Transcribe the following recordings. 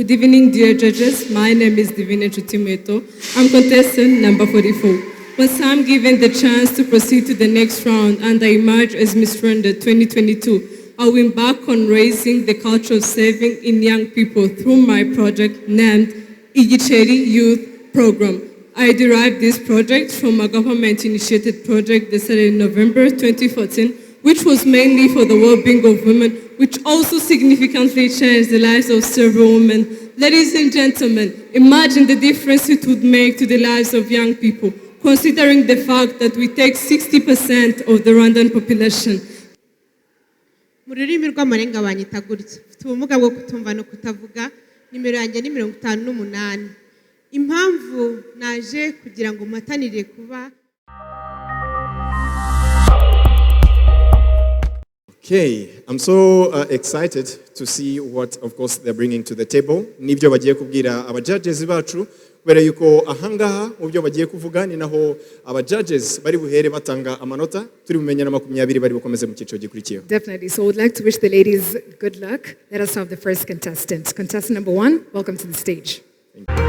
Good evening, dear judges. My name is JEANETTE UFITE. I'm contestant number 44. Once I'm given the chance to proceed to the next round and I emerge as Miss Rwanda 2022, I will embark on raising the culture of saving in young people through my project named icyo Youth Program. I derived this project from a government-initiated project that started in November 2014, which was mainly for the well-being of women, which also significantly changed the lives of several women. Ladies and gentlemen, imagine the difference it would make to the lives of young people, considering the fact that we take 60% of the Rwandan population. Mu rurimi rw'amarenga banyita gutya, ufite ubumuga bwo kutumva no kutavuga, nimero yanjye ni 58. Impamvu naje kugira ngo mpatanire kuba. Okay, I'm so excited to see what, of course, they're bringing to the table. Nibyo bagiye kubwira aba judges bacu, kubera yuko ahangaha mu byo bagiye kuvuga ni naho aba judges bari buhere batanga amanota, turi bumenya na 20 bari bukomeze mu cyiciro gikurikiyeho. Definitely. So we'd like to wish the ladies good luck. Let us have the first contestant. Contestant number 1, welcome to the stage. Thank you.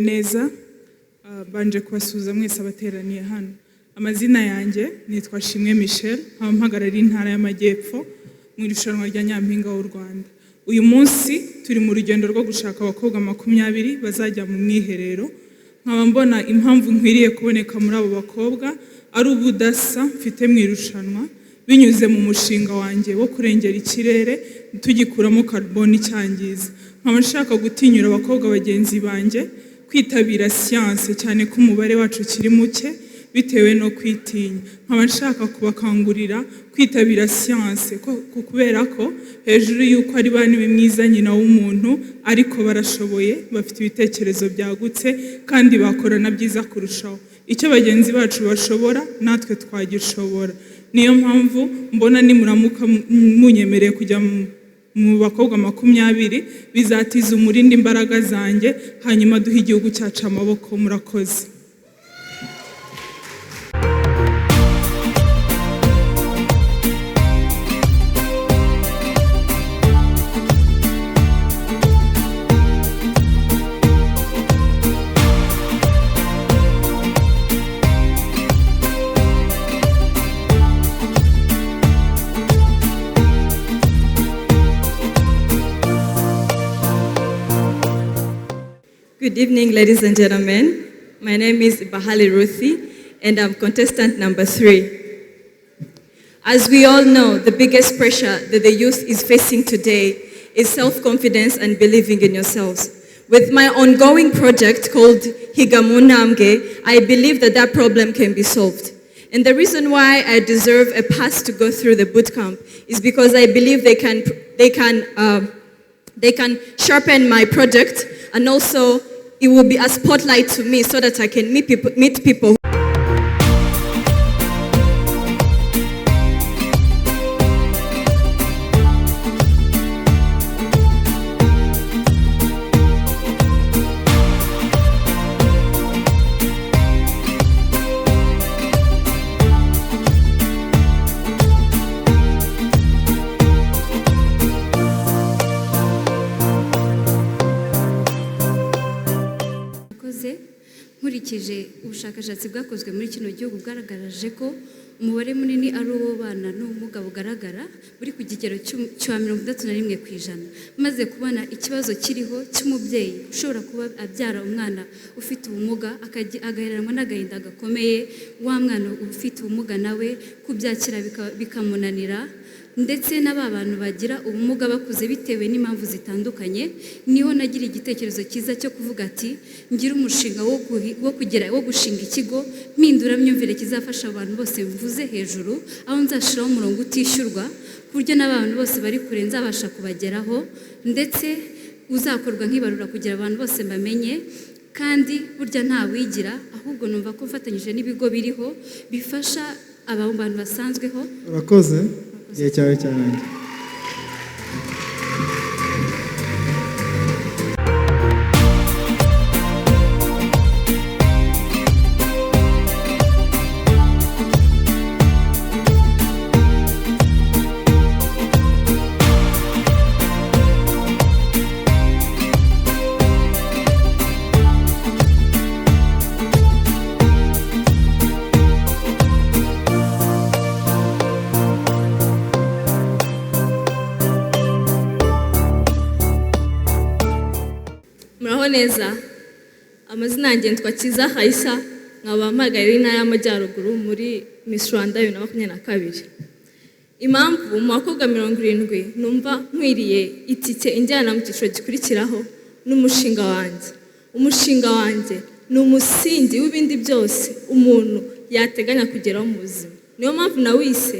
neza banje kubasuhuza mwese abateraniye hano. Amazina yanjye nitwa Shimwe Michel, mpagarariye intara y'Amajyepfo mu irushanwa rya Nyampinga w'u Rwanda. Uyu munsi turi mu rugendo rwo gushaka abakobwa 20 bazajya mu mwiherero. Nkaba mbona impamvu nkwiriye kuboneka muri abo bakobwa ari ubudasa mfite mu irushanwa binyuze mu mushinga wanjye wo kurengera ikirere tugikuramo carbone icyangiza. Nkaba nshaka gutinyura abakobwa bagenzi banjye kwitabira science cyane ko umubare wacu kiri muke bitewe no kwitinya. Nkaba nshaka kubakangurira kwitabira science kubera ko hejuru yuko ari bani mwiza nyina w'umuntu ariko barashoboye, bafite ibitekerezo byagutse kandi bakorana byiza kurushaho. Icyo bagenzi bacu bashobora natwe twagishobora. Niyo mpamvu mbona nimuramuka munyemereye kujya mu bakobwa 20 bizatiza umurindi imbaraga zanjye, hanyuma duha igihugu cyacu amaboko. Murakoze. Good evening, ladies and gentlemen. My name is Bahali Ruthi, and I'm contestant number 3. As we all know, the biggest pressure that the youth is facing today is self-confidence and believing in yourselves. With my ongoing project called Higamunamge, I believe that problem can be solved. And the reason why I deserve a pass to go through the bootcamp is because I believe they can sharpen my project, and also it will be a spotlight to me so that I can meet people. Nkurikije ubushakashatsi bwakozwe muri kino gihugu bwaragaragaje ko umubare munini ari uwo bana n'ubumuga bugaragara buri ku kigero cya 61%. Maze kubona ikibazo kiriho cy'umubyeyi ushobora kuba abyara umwana ufite ubumuga agaheranwa n'agahinda gakomeye, wa mwana ufite ubumuga nawe kubyakira bikamunanira, ndetse n'aba bantu bagira ubumuga bakuze bitewe n'impamvu zitandukanye. Niho nagira igitekerezo cyiza cyo kuvuga ati ngira umushinga wo gushinga ikigo mpindura myumvire kizafasha abantu bose mvuze hejuru, aho nzashiraho umurongo utishyurwa ku buryo n'abantu bose bari kure nzabasha kubageraho, ndetse uzakorwa nk'ibarura kugira abantu bose bamenye. Kandi burya nta wigira, ahubwo numva ko mfatanyije n'ibigo biriho bifasha aba bantu basanzweho. Urakoze, igihe cyawe cyarangiye. Muraho neza. Amazina yanjye nitwa Kiza Haisa, nkaba mpagariye intara y'Amajyaruguru muri Miss Rwanda 2022. Impamvu mu bakobwa 70 numva nkwiriye itike injyana mu cyiciro gikurikiraho n'umushinga wanjye. Umushinga wanjye ni umusingi w'ibindi byose umuntu yateganya kugeraho mu buzima. Niyo mpamvu nawise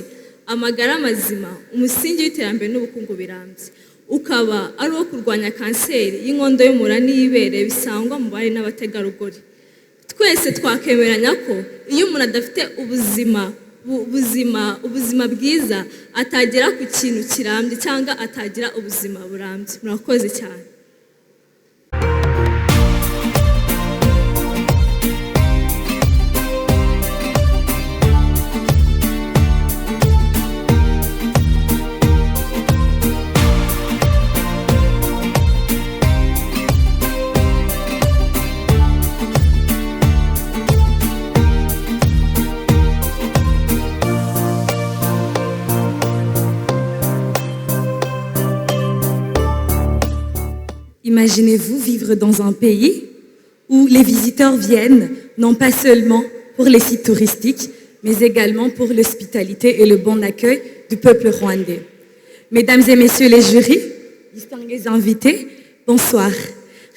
amagara mazima, umusingi w'iterambere n'ubukungu birambye. Ukaba ari uwo kurwanya kanseri y'inkondo y'umura n'iy'ibere bisangwa mu bari n'abategarugori. Twese twakemeranya ko iyo umuntu adafite ubuzima bwiza atagera ku kintu kirambye cyangwa atagira ubuzima burambye. Murakoze cyane. Imaginez-vous vivre dans un pays où les visiteurs viennent non pas seulement pour les sites touristiques, mais également pour l'hospitalité et le bon accueil du peuple rwandais. Mesdames et messieurs les jurys, distingués invités, bonsoir.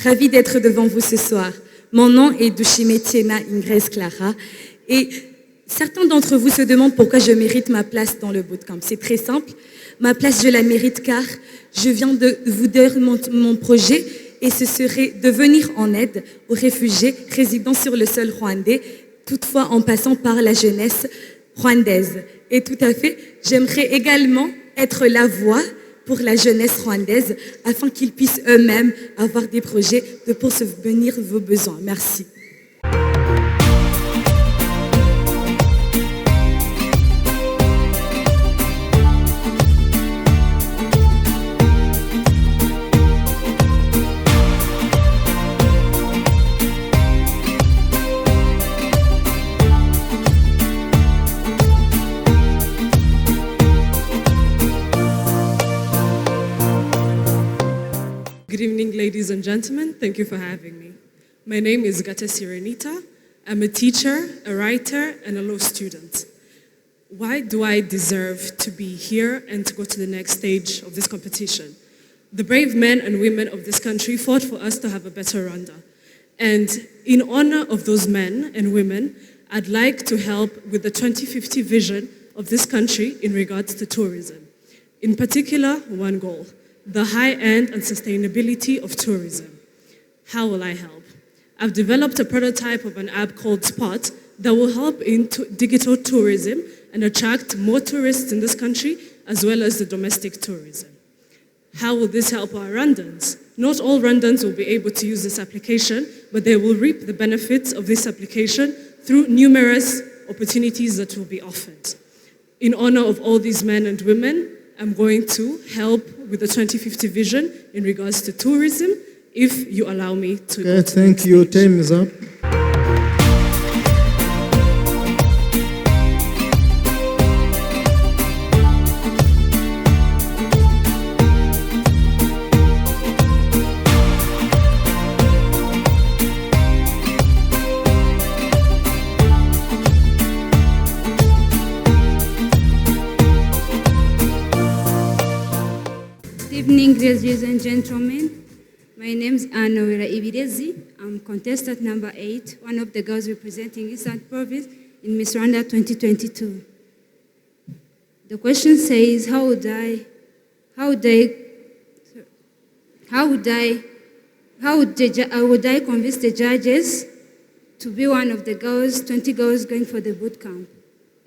Ravi d'être devant vous ce soir. Mon nom est Dushimetiena Ingres Clara et certains d'entre vous se demandent pourquoi je mérite ma place dans le bootcamp. C'est très simple. Ma place, je la mérite car je viens de vous dire mon projet et ce serait de venir en aide aux réfugiés résidant sur le sol rwandais, toutefois en passant par la jeunesse rwandaise. Et tout à fait, j'aimerais également être la voix pour la jeunesse rwandaise afin qu'ils puissent eux-mêmes avoir des projets de pourvenir vos besoins. Merci. Good evening, ladies and gentlemen. Thank you for having me. My name is Gata Sirenita. I'm a teacher, a writer, and a law student. Why do I deserve to be here and to go to the next stage of this competition? The brave men and women of this country fought for us to have a better Rwanda. And in honor of those men and women, I'd like to help with the 2050 vision of this country in regards to tourism. In particular, one goal: the high-end and sustainability of tourism. How will I help? I've developed a prototype of an app called Spot that will help in digital tourism and attract more tourists in this country, as well as the domestic tourism. How will this help our Rwandans? Not all Rwandans will be able to use this application, but they will reap the benefits of this application through numerous opportunities that will be offered. In honor of all these men and women, I'm going to help with the 2050 vision in regards to tourism, if you allow me to. Okay, thank you. Time is up. Ladies and gentlemen, my name is Anowera Ibirezi. I'm contestant number 8, one of the girls representing Eastern Province in Miss Rwanda 2022. The question says, how would I convince the judges to be one of the girls, 20 girls going for the boot camp?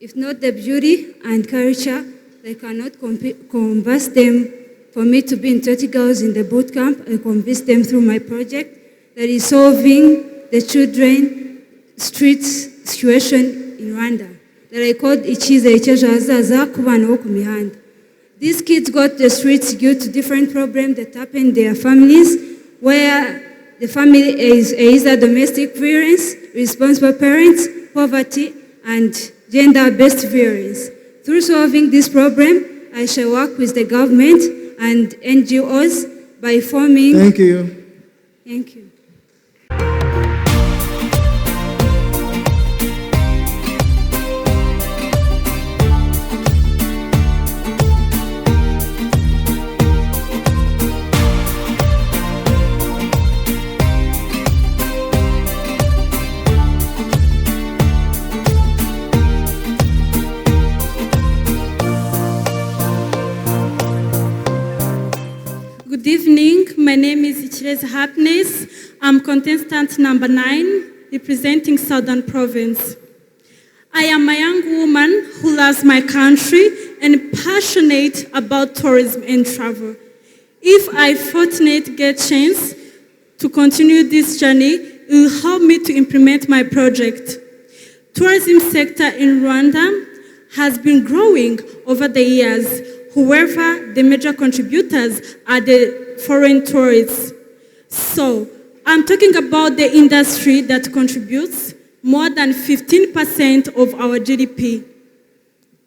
If not the beauty and culture, they cannot convince them for me to be in 30 girls in the boot camp and convince them through my project that is solving the children street situation in Rwanda that I called icyo ku bana bo ku mihanda. These kids got the streets due to different problems that happen in their families, where the family is either domestic violence, responsible parents, poverty, and gender-based violence. Through solving this problem, I shall work with the government and NGOs by forming... Thank you. Thank you. Good evening. My name is Ichireza Happiness. I'm contestant number 9, representing Southern Province. I am a young woman who loves my country and passionate about tourism and travel. If I fortunately get a chance to continue this journey, it will help me to implement my project. Tourism sector in Rwanda has been growing over the years. However, the major contributors are the foreign tourists. So, I'm talking about the industry that contributes more than 15% of our GDP.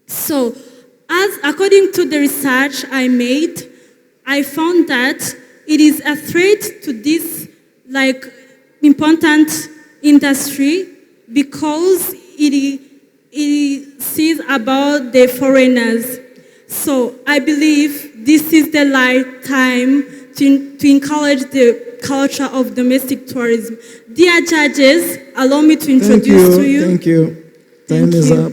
So, according to the research I made, I found that it is a threat to this important industry because it sees about the foreigners. So I believe this is the right time to encourage the culture of domestic tourism. Dear judges, allow me to introduce to you. Thank you. Time is up.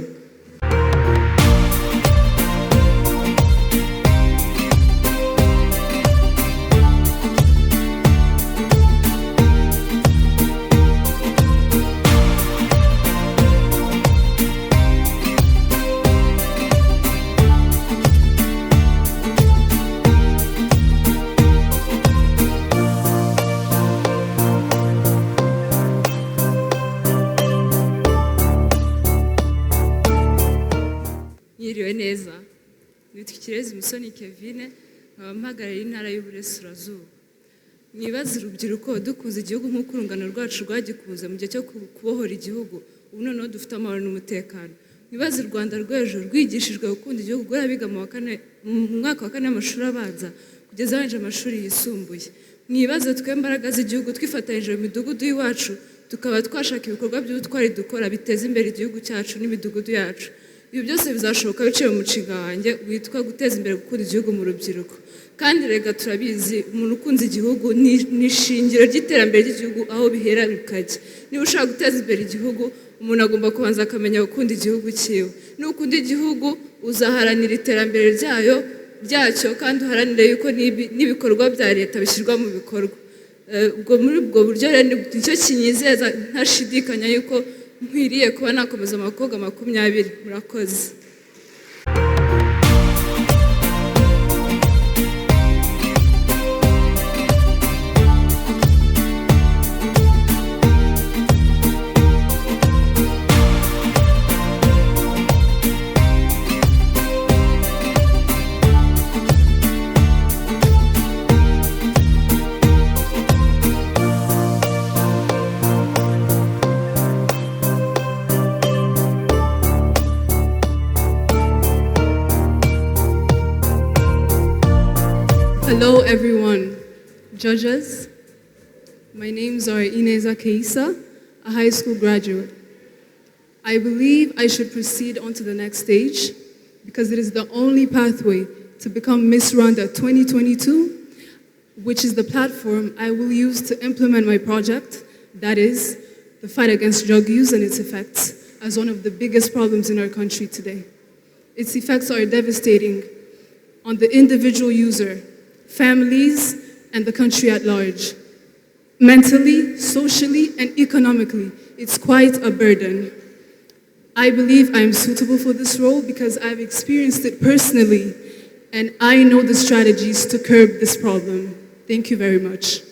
Mwiriwe neza. Nitwa Ikirezi Musoni Kevine, nkaba mpagarariye intara y'Uburasirazuba. Nibaza urubyiruko dukunze igihugu nk'uko urungano rwacu rwagikunze mu gihe cyo kubohora igihugu, ubu noneho dufite amahoro n'umutekano. Nibaza u Rwanda rw'ejo rwigishijwe gukunda igihugu guhera biga mu mwaka wa 4 w'amashuri abanza kugeza barangije amashuri yisumbuye. Nibaza twe imbaraga z'igihugu twifatanyije mu midugudu y'iwacu tukaba twashaka ibikorwa by'ubutwari dukora biteza imbere igihugu cyacu n'imidugudu yacu. Ibi byose bizashoboka biciye mu mushinga wanjye witwa guteza imbere gukunda igihugu mu rubyiruko. Kandi rega turabizi umuntu ukunze igihugu ni ishingiro ry'iterambere ry'igihugu aho bihera bikajya. Niba ushaka guteza imbere igihugu, umuntu agomba kubanza akamenya gukunda igihugu cyiwe. Nukunda igihugu uzaharanira iterambere ryacyo kandi uharanire yuko n'ibikorwa bya leta bishyirwa mu bikorwa. Ubwo muri ubwo buryo rero nicyo kinyizeza ntashidikanya yuko nkwiriye kuba nakomeza amakobwa 20. Murakoze. Hello everyone, judges. My names are Ineza Keisa, a high school graduate. I believe I should proceed on to the next stage because it is the only pathway to become Miss Rwanda 2022 which is the platform I will use to implement my project, that is, the fight against drug use and its effects, as one of the biggest problems in our country today. Its effects are devastating on the individual user, families, and the country at large. Mentally, socially, and economically, it's quite a burden. I believe I am suitable for this role because I've experienced it personally, and I know the strategies to curb this problem. Thank you very much.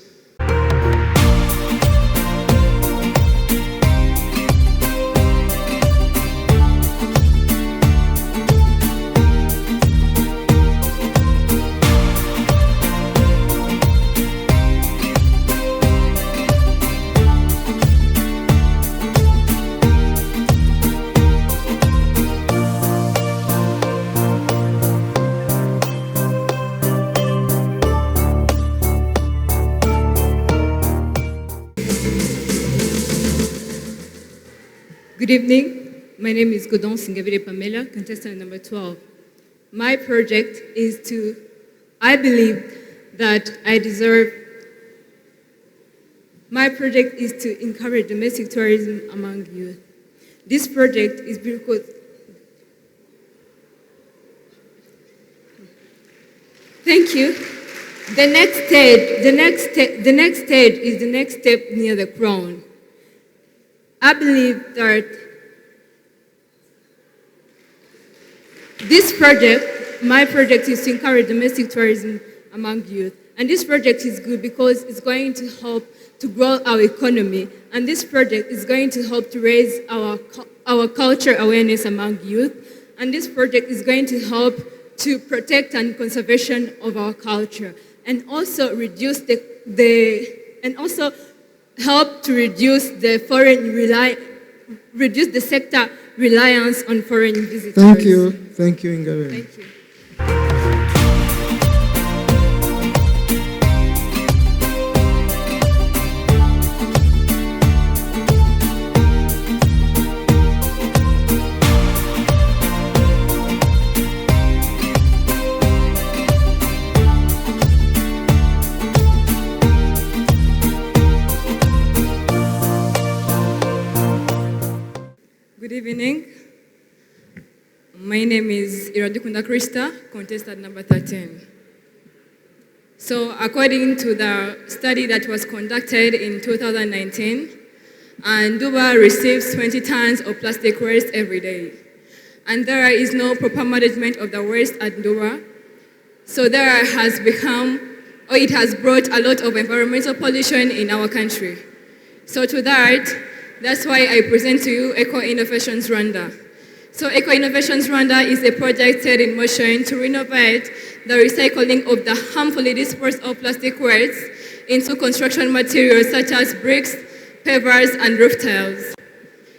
Good evening. My name is Godon Singavire Pamela, contestant number 12. My project is I believe that I deserve. My project is to encourage domestic tourism among youth. This project is because thank you. The next stage is the next step near the crown. I believe that my project is to encourage domestic tourism among youth. And this project is good because it's going to help to grow our economy. And this project is going to help to raise our culture awareness among youth. And this project is going to help to protect and conservation of our culture. And also help to reduce the sector reliance on foreign visitors. Thank you, Ngaba. Thank you. Good evening. My name is Iradikunda Krista, contestant number 13. So according to the study that was conducted in 2019, Niba receives 20 tons of plastic waste every day. And there is no proper management of the waste at Niba. So it has brought a lot of environmental pollution in our country. So that's why I present to you Eco Innovations Rwanda. So Eco Innovations Rwanda is a project set in motion to renovate the recycling of the harmfully disposed of plastic waste into construction materials such as bricks, pavers, and roof tiles.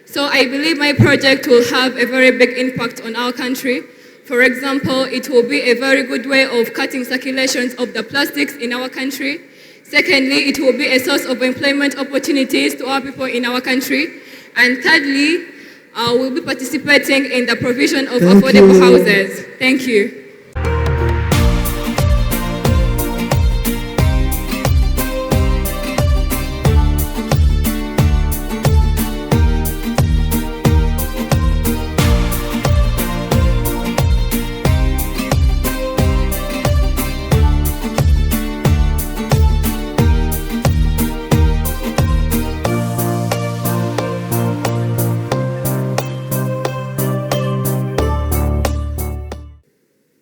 So I believe my project will have a very big impact on our country. For example, it will be a very good way of cutting circulations of the plastics in our country. Secondly, it will be a source of employment opportunities to our people in our country. And thirdly, we'll be participating in the provision of affordable houses. Thank you.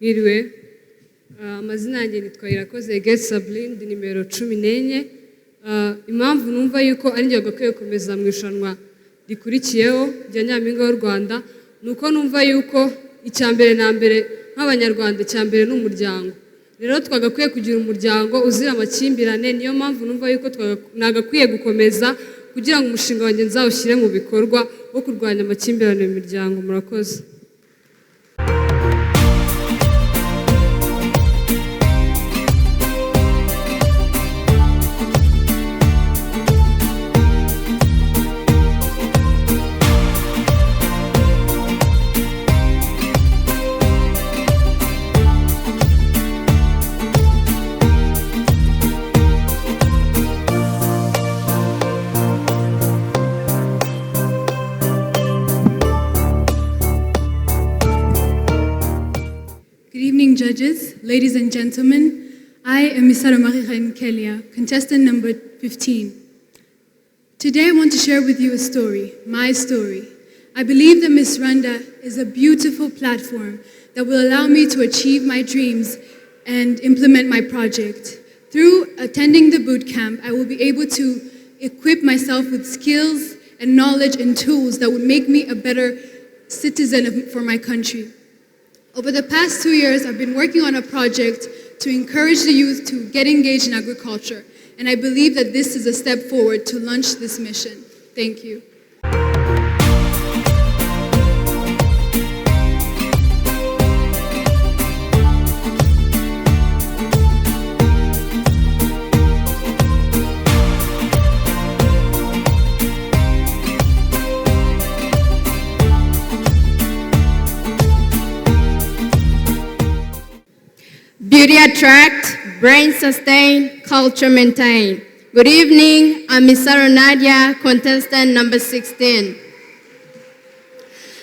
Mwiriwe, amazina yanjye nitwa Irakoze Gate Sabrine, ndi nimero 14. Impamvu numva yuko ari njye wagakwiye gukomeza mu irushanwa rikurikiyeho rya Nyampinga w'u Rwanda nuko numva yuko icyambere na mbere nk'abanyarwanda icyambere n'umuryango. Rero twagakwiye kugira umuryango uzira amakimbirane, niyo mpamvu numva yuko nagakwiye gukomeza kugira ngo umushinga wanjye nzawushyire mu bikorwa wo kurwanya amakimbirane mu miryango. Murakoze. judges, ladies and gentlemen. I am Misara Marijan Kelia, contestant number 15. Today I want to share with you a story, my story. I believe that Miss Randa is a beautiful platform that will allow me to achieve my dreams and implement my project. Through attending the boot camp, I will be able to equip myself with skills and knowledge and tools that would make me a better citizen for my country. Over the past 2 years, I've been working on a project to encourage the youth to get engaged in agriculture, and I believe that this is a step forward to launch this mission. Thank you. Beauty attract, brain sustain, culture maintain. Good evening, I'm Miss Sarah Nadia, contestant number 16.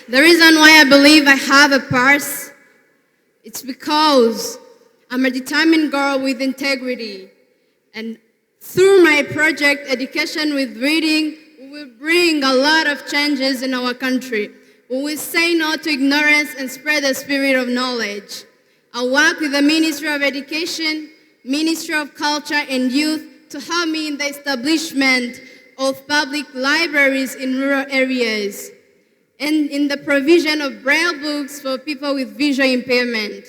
The reason why I believe I have a pass, it's because I'm a determined girl with integrity. And through my project, Education with Reading, we will bring a lot of changes in our country. We will say no to ignorance and spread the spirit of knowledge. I work with the Ministry of Education, Ministry of Culture and Youth to help me in the establishment of public libraries in rural areas and in the provision of braille books for people with visual impairment.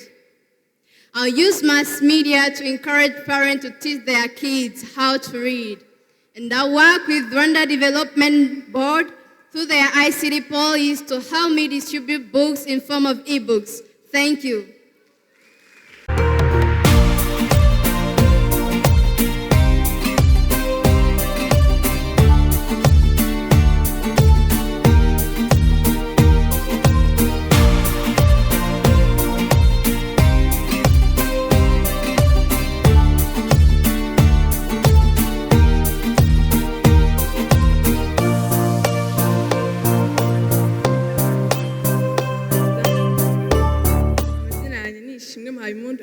I'll use mass media to encourage parents to teach their kids how to read. And I work with Rwanda Development Board through their ICT policies to help me distribute books in form of ebooks. Thank you.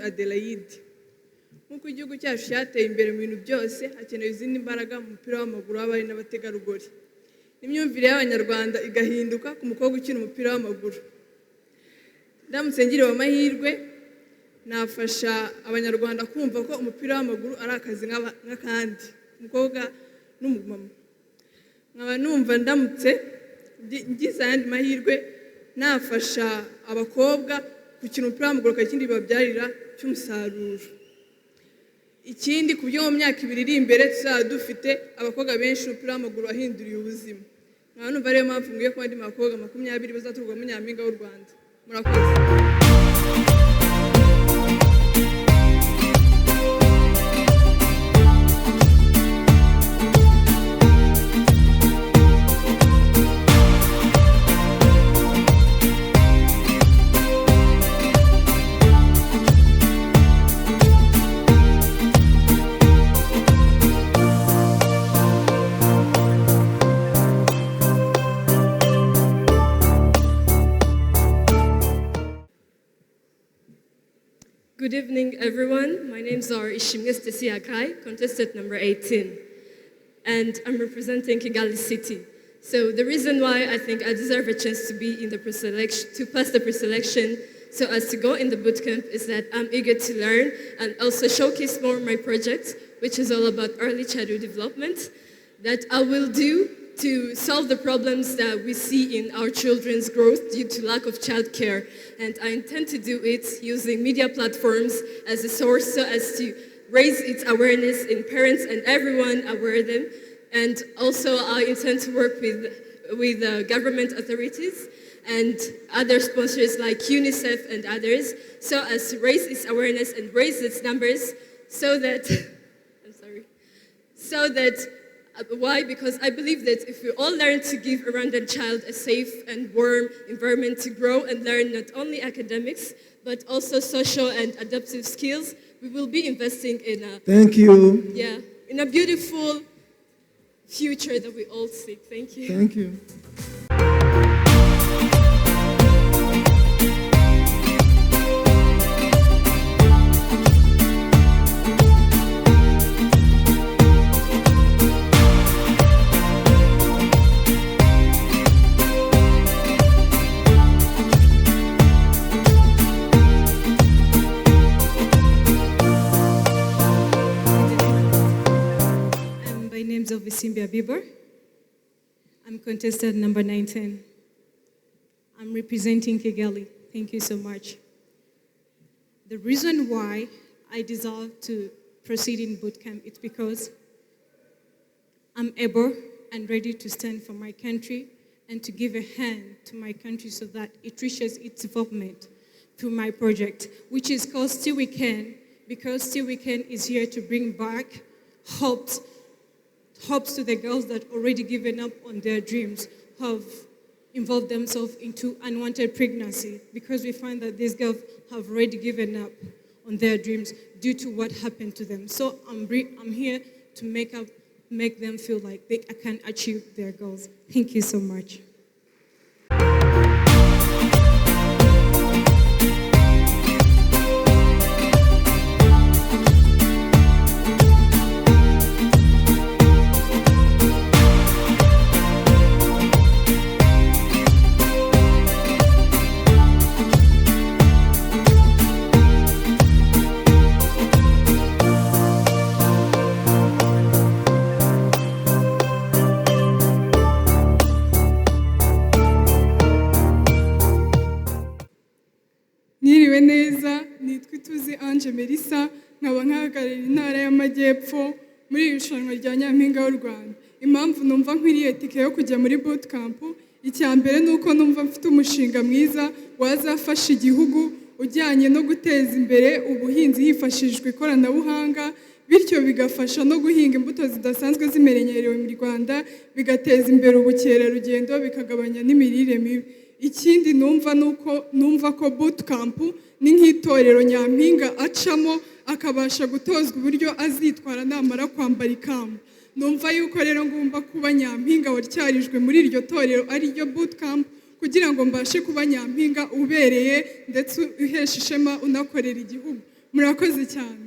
Adelaide. Nk'uko igihugu cyacu cyateye imbere mu bintu byose, hakenewe izindi mbaraga mu mupira w'amaguru w'abari n'abategarugori. N'imyumvire y'Abanyarwanda igahinduka ku mukobwa ukina umupira w'amaguru. Ndamutse ngiriwe amahirwe, nafasha Abanyarwanda kumva ko umupira w'amaguru ari akazi nk'akandi, umukobwa n'umumama. Nkaba numva ndamutse ngize ayandi mahirwe, nafasha abakobwa gukina umupira w'amaguru kakindi babyarira cy'umusaruro. Ikindi ku byo mu myaka 2 iri imbere tuzaba dufite abakobwa benshi umupira w'amaguru wahinduriye ubuzima. Nkaba numva ariyo mpamvu ngiye ko andi bakobwa 20 bazaturwa mu Nyampinga w'u Rwanda. Murakoze. Good evening, everyone. My name is ISIMBI, contestant number 18, and I'm representing Kigali City. So the reason why I think I deserve a chance to be in the pre-selection, to pass the pre-selection, so as to go in the bootcamp, is that I'm eager to learn and also showcase more my project, which is all about early childhood development, that I will do to solve the problems that we see in our children's growth due to lack of childcare. And I intend to do it using media platforms as a source so as to raise its awareness in parents and everyone aware of them. And also I intend to work with government authorities and other sponsors like UNICEF and others so as to raise its awareness and raise its numbers so that, why? Because I believe that if we all learn to give a random child a safe and warm environment to grow and learn not only academics, but also social and adaptive skills, we will be investing in in a beautiful future that we all seek. Thank you. Thank you. ISIMBI. I'm contestant number 19. I'm representing Kigali. Thank you so much. The reason why I deserve to proceed in bootcamp is because I'm able and ready to stand for my country and to give a hand to my country so that it reaches its development through my project, which is called Still We Can, because Still We Can is here to bring back hopes to the girls that already given up on their dreams, have involved themselves into unwanted pregnancy, because we find that these girls have already given up on their dreams due to what happened to them. So I'm here to make them feel like they can achieve their goals. Thank you so much. Niriwe neza, nitwa Ituze Ange Melissa, nkaba nkahagarariye intara y'Amajyepfo muri irushanwa rya Nyampinga w'u Rwanda. Impamvu numva nkwiriye tike yo kujya muri bootcamp, icya mbere nuko numva mfite umushinga mwiza wazafasha igihugu ujyanye no guteza imbere ubuhinzi hifashishijwe ikoranabuhanga, bityo bigafasha no guhinga imbuto zidasanzwe zimenyerewe mu Rwanda, bigateza imbere ubukerarugendo, bikagabanya n'imirire mibi. Ikindi numva ko bootcamp ni nk'itorero Nyampinga acamo akabasha gutozwa uburyo azitwara namara kwambara ikamba. Numva yuko rero ngomba kuba Nyampinga watyarijwe muri iryo torero ari ryo bootcamp, kugira ngo mbashe kuba Nyampinga ubereye ndetse uhesha ishema unakorera igihugu. Murakoze cyane.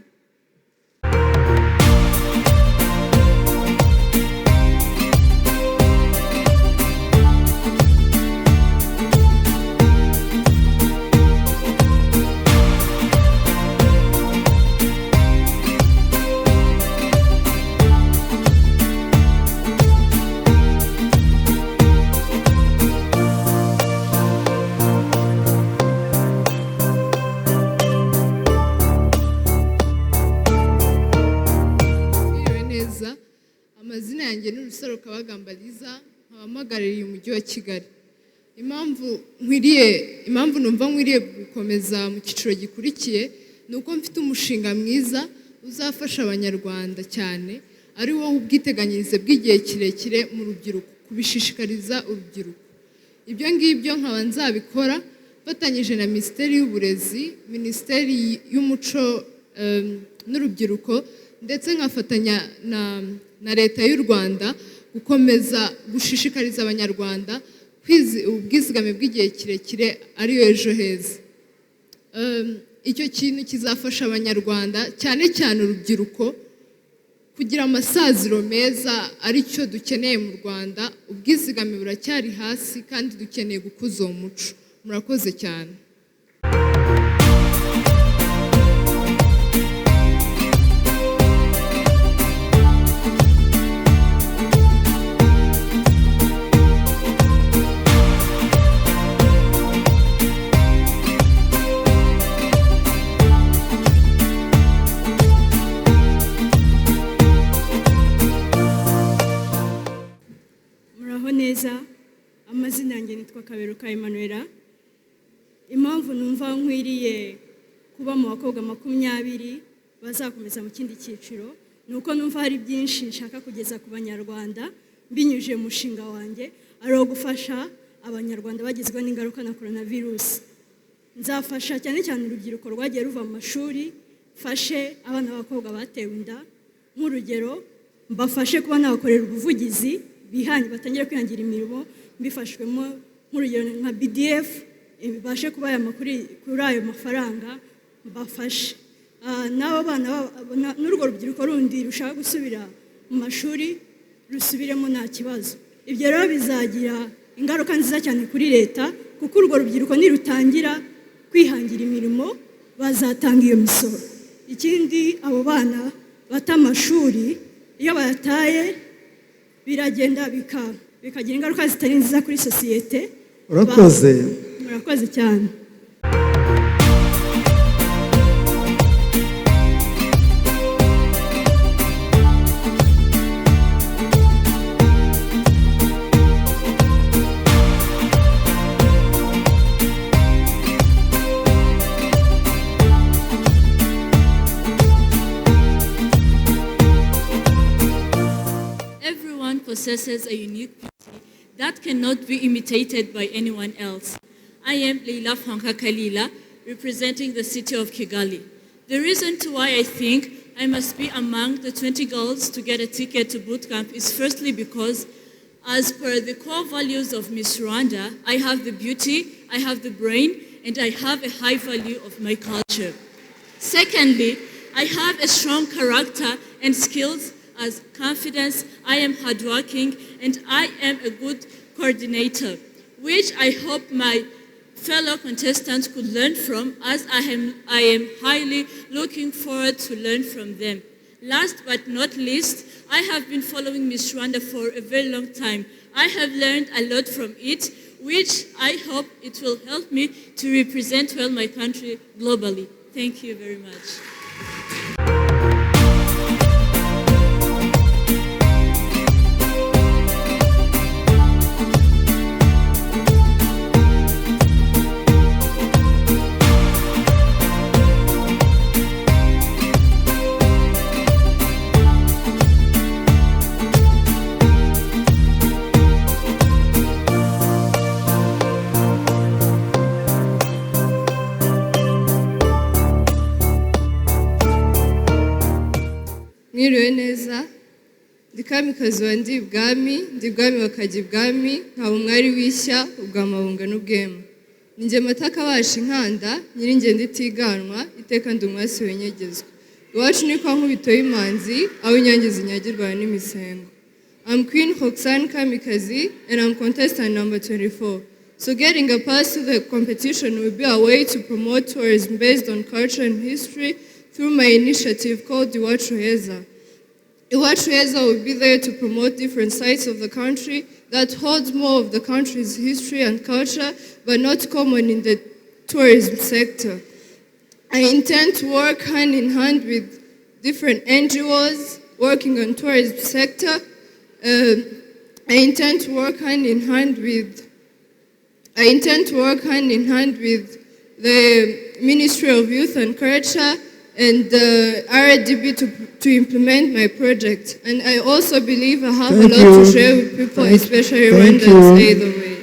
Amazina yanjye ni Urusaro Kabagambaliza, nkabamagarariye umujyi wa Kigali. Impamvu numva nkwiriye gukomeza mu cyiciro gikurikiye nuko mfite umushinga mwiza uzafasha abanyarwanda cyane, ari wo ubwiteganyirize bw'igihe kirekire mu rubyiruko, kubishishikariza urubyiruko. Ibyo ngibyo nkaba nzabikora fatanyije na Minisiteri y'Uburezi, Minisiteri y'Umuco n'Urubyiruko, ndetse nkafatanya na Leta y'u Rwanda gukomeza gushishikariza abanyarwanda ubwizigame bw'igihe kirekire ariyo ejo heza. Icyo kintu kizafasha abanyarwanda cyane cyane urubyiruko kugira amasaziro meza, aricyo dukeneye mu Rwanda. Ubwizigame buracyari hasi kandi dukeneye gukuza uwo muco. Murakoze cyane. Amazina yanjye nitwa Kaberuka Emmanuel. Impamvu numva nkwiriye kuba mu bakobwa 20 bazakomeza mu kindi cyiciro nuko numva hari byinshi nshaka kugeza ku banyarwanda binyuje mu mushinga wanjye, ari gufasha abanyarwanda bagizwe n'ingaruka na coronavirus. Nzafasha cyane cyane urubyiruko rwagiye ruva mu mashuri, fashe abana b'abakobwa batewe inda, nk'urugero mbafashe kuba nabakorera ubuvugizi bihanye batangira kwihangira imirimo, mbifashwemo nk'urugero nka BDF bibashe kubaya kuri ayo mafaranga mbafashe. N'abo bana n'urwo rubyiruko rundi rushaka gusubira mu mashuri rusubiremo nta kibazo. Ibyo rero bizagira ingaruka nziza cyane kuri leta, kuko urwo rubyiruko nirutangira kwihangira imirimo bazatanga iyo misoro. Ikindi abo bana bata amashuri iyo bayataye biragenda bikagira ingaruka zitari nziza kuri sosiyete. urakoze. Murakoze cyane. Everyone possesses a unique beauty that cannot be imitated by anyone else. I am Leila Franka Kalila, representing the city of Kigali. The reason to why I think I must be among the 20 girls to get a ticket to boot camp is firstly because, as per the core values of Miss Rwanda, I have the beauty, I have the brain, and I have a high value of my culture. Secondly, I have a strong character and skills as confidence, I am hardworking, and I am a good coordinator, which I hope my fellow contestants could learn from, as I am highly looking forward to learn from them. Last but not least, I have been following Miss Rwanda for a very long time. I have learned a lot from it, which I hope it will help me to represent well my country globally. Thank you very much. Mwiriwe neza, ndi kamikazi wa ndi ibwami bakajya ibwami, nkaba umwari w'ishya ubwamabunga n'ubwema. Ninjye mataka basha inkanda, nyiringendo itiganwa, iteka ndi umwasi wenyegezwa. Iwacu ni kwa nkubito y'imanzi, aho inyange zinyagirwa n'imisengo. I'm Queen Roxanne Kamikazi, and I'm contestant number 24. So getting a pass to the competition will be a way to promote tourism based on culture and history through my initiative called Iwacu Heza. Iwacu Heza will be there to promote different sites of the country that holds more of the country's history and culture, but not common in the tourism sector. I intend to work hand in hand with different NGOs working on tourism sector. I intend to work hand in hand with the Ministry of Youth and Culture and RDB to implement my project. And I also believe I have a lot to share with people, especially Rwandans either way.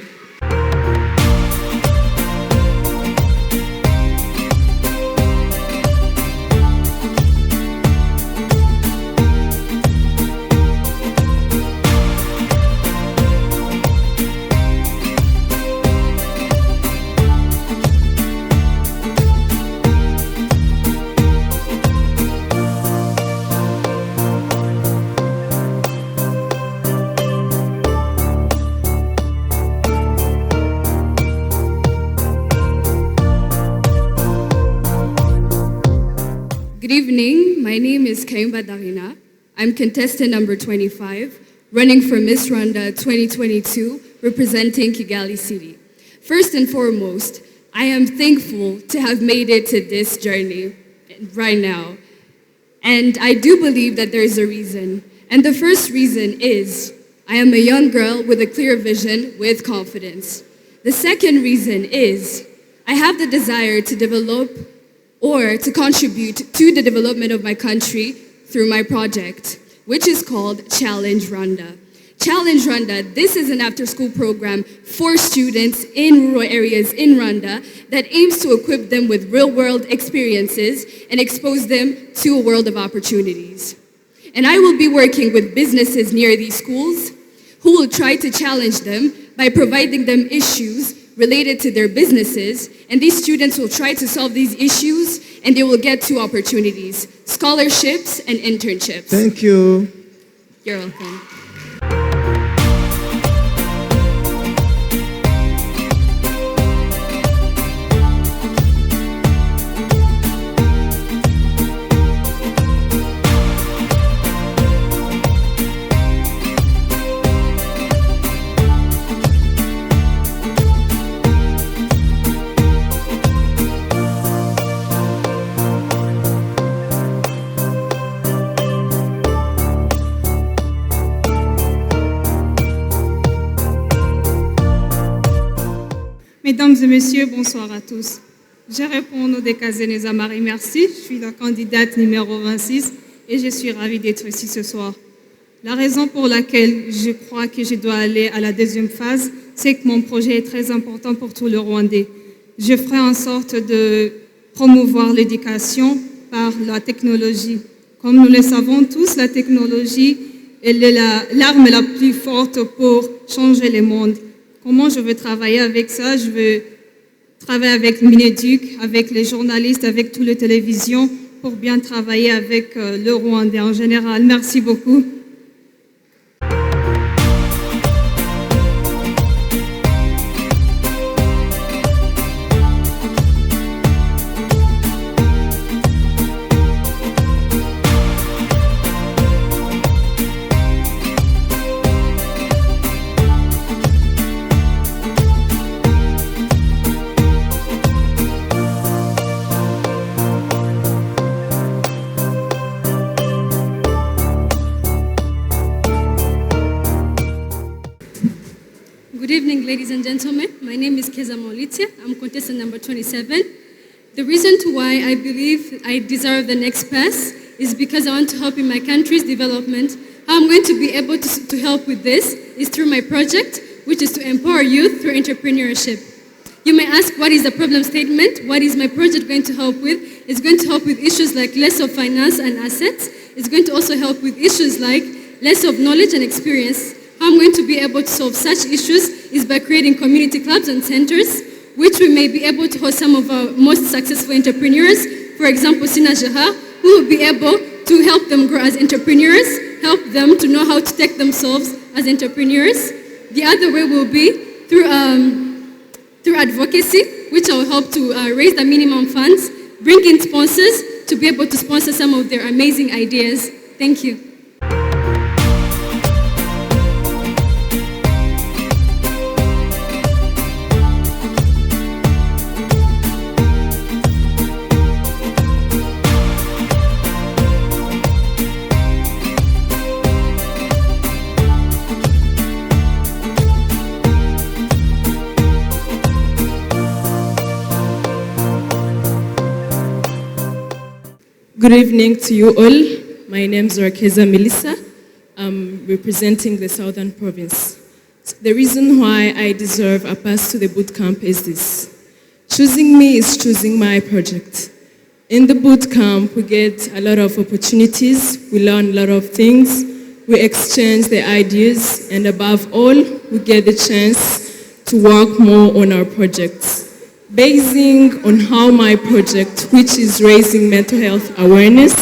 Good evening, my name is Kaimba Darina. I'm contestant number 25, running for Miss Rwanda 2022, representing Kigali City. First and foremost, I am thankful to have made it to this journey right now. And I do believe that there is a reason. And the first reason is, I am a young girl with a clear vision with confidence. The second reason is, I have the desire to develop or to contribute to the development of my country through my project, which is called Challenge Rwanda. Challenge Rwanda, this is an after-school program for students in rural areas in Rwanda that aims to equip them with real-world experiences and expose them to a world of opportunities. And I will be working with businesses near these schools who will try to challenge them by providing them issues related to their businesses, and these students will try to solve these issues and they will get two opportunities, scholarships and internships. Thank you. You're welcome. Mesdames et messieurs, bonsoir à tous. Je réponds au nom de Kazeneza Marie Merci. Je suis la candidate numéro 26 et je suis ravie d'être ici ce soir. La raison pour laquelle je crois que je dois aller à la deuxième phase, c'est que mon projet est très important pour tout le Rwandais. Je ferai en sorte de promouvoir l'éducation par la technologie. Comme nous le savons tous, la technologie elle est l'arme la plus forte pour changer le monde. Comment je veux travailler avec ça? Je veux travailler avec Mineduc, avec les journalistes, avec toutes les télévisions pour bien travailler avec le Rwandais en général. Merci beaucoup. Good evening, ladies and gentlemen. My name is Keza Molitia. I'm contestant number 27. The reason to why I believe I deserve the next pass is because I want to help in my country's development. How I'm going to be able to help with this is through my project, which is to empower youth through entrepreneurship. You may ask, what is the problem statement? What is my project going to help with? It's going to help with issues like less of finance and assets. It's going to also help with issues like less of knowledge and experience. How I'm going to be able to solve such issues is by creating community clubs and centers, which we may be able to host some of our most successful entrepreneurs. For example, Sina Jaha, who will be able to help them grow as entrepreneurs, help them to know how to take themselves as entrepreneurs. The other way will be through advocacy, which will help to raise the minimum funds, bring in sponsors to be able to sponsor some of their amazing ideas. Thank you. Good evening to you all. My name is Rakeza Melissa. I'm representing the Southern Province. The reason why I deserve a pass to the boot camp is this. Choosing me is choosing my project. In the boot camp, we get a lot of opportunities, we learn a lot of things, we exchange the ideas, and above all, we get the chance to work more on our projects. Basing on how my project, which is raising mental health awareness,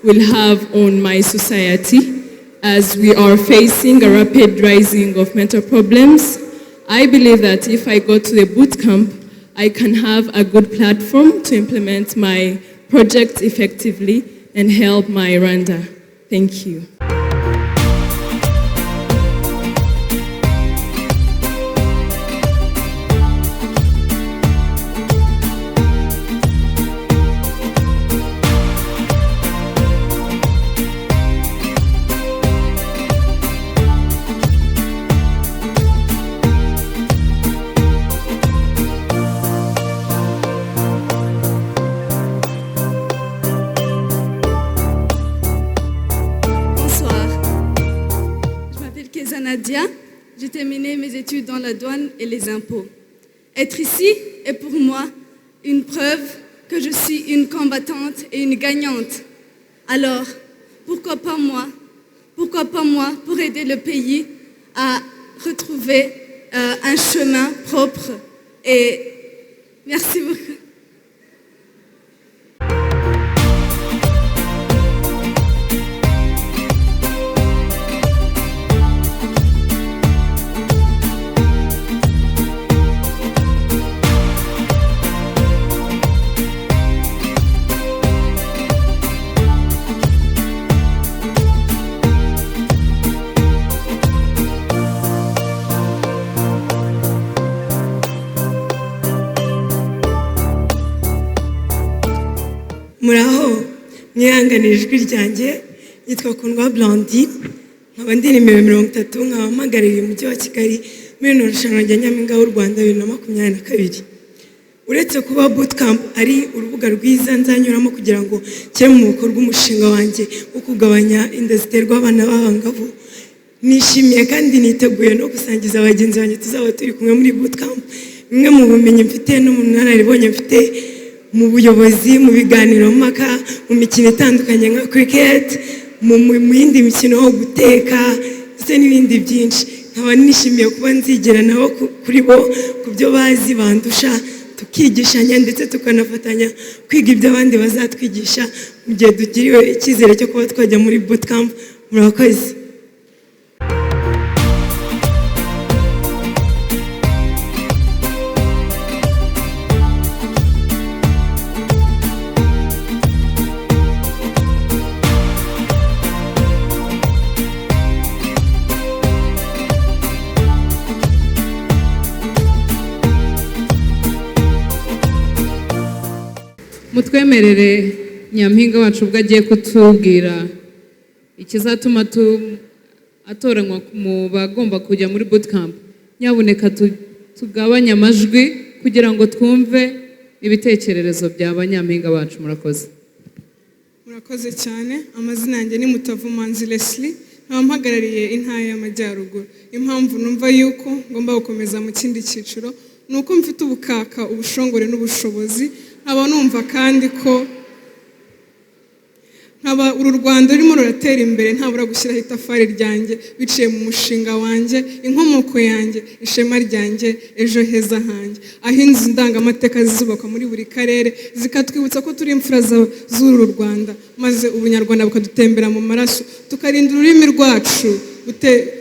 will have on my society as we are facing a rapid rising of mental problems, I believe that if I go to the boot camp, I can have a good platform to implement my project effectively and help my Rwanda. Thank you. J'ai terminé mes études dans la douane et les impôts. Être ici est pour moi une preuve que je suis une combattante et une gagnante. Alors, pourquoi pas moi pour aider le pays à retrouver un chemin propre. Et merci beaucoup. Muraho mwihanganira ijwi ryanjye yitwa Kundwa Blondine nkaba ndi nimero 30 nkaba mpagarariye umujyi wa Kigali muri ino rushanwa rya Nyampinga w'u Rwanda 2022. Uretse kuba bootcamp ari urubuga rwiza nzanyuramo kugira ngo nshyire mu bikorwa umushinga wanjye wo kugabanya inda ziterwa abana b'abangavu, nishimiye kandi niteguye no gusangiza abagenzi banjye tuzaba turi kumwe muri bootcamp bimwe mu bumenyi mfite no mu nararibonye mfite mu buyobozi, mu biganiro mpaka, mu mikino itandukanye nka cricket, mu yindi mikino yo guteka ndetse n'ibindi byinshi. Nkaba nishimiye kuba nzigera nabo kuri bo ku byo bazi bandusha, tukigishanya ndetse tukanafatanya kwiga ibyo abandi bazatwigisha mu gihe dugiriwe icyizere cyo kuba twajya muri bootcamp. Murakoze. Mutwemerere Nyampinga wacu ubwo agiye kutubwira ikizatuma atoranywa mu bagomba kujya muri bootcamp. Nyabuneka tugabanye amajwi kugira ngo twumve ibitekerezo by'aba Nyampinga bacu. Murakoze. Murakoze cyane. Amazina yanjye ni Mutavumanzi Leslie, nkaba mpagarariye intara y'Amajyaruguru. Impamvu numva yuko ngomba gukomeza mu kindi cyiciro nuko mfite ubukaka, ubushongore n'ubushobozi. Nkaba numva kandi ko uru Rwanda rurimo ruratera imbere ntabura gushyiraho itafari ryanjye biciye mu mushinga wanjye, inkomoko yanjye, ishema ryanjye, ejo heza hanjye, aho inzu ndangamateka zizubakwa muri buri karere zikatwibutsa ko turi imfura z'uru Rwanda, maze ubunyarwanda bukadutembera mu maraso, tukarinda ururimi rwacu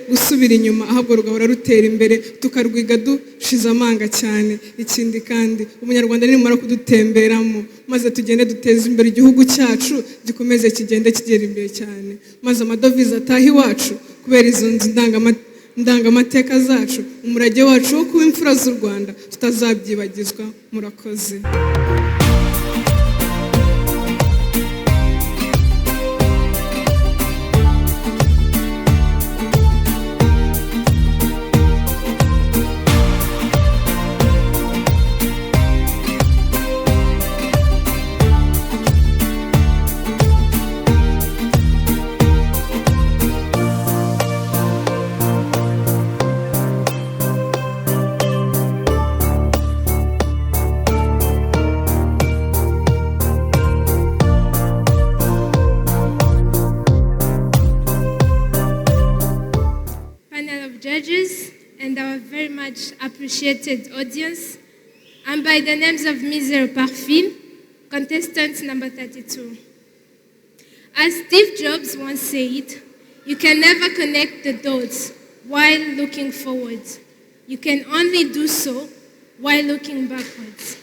gusubira inyuma, ahubwo rugahora rutera imbere, tukarwiga dushize amanga cyane. Ikindi kandi umunyarwanda nimara kudutemberamo, maze tugende duteza imbere igihugu cyacu, gikomeze kigende kigera imbere cyane, maze amadovize ataha iwacu kubera izo nzu ndangamateka zacu, umurage wacu wo kuba imfura z'u Rwanda tutazabyibagizwa. Murakoze. Judges and our very much appreciated audience, and by the names of Misère Parfum, contestant number 32. As Steve Jobs once said, you can never connect the dots while looking forward. You can only do so while looking backwards.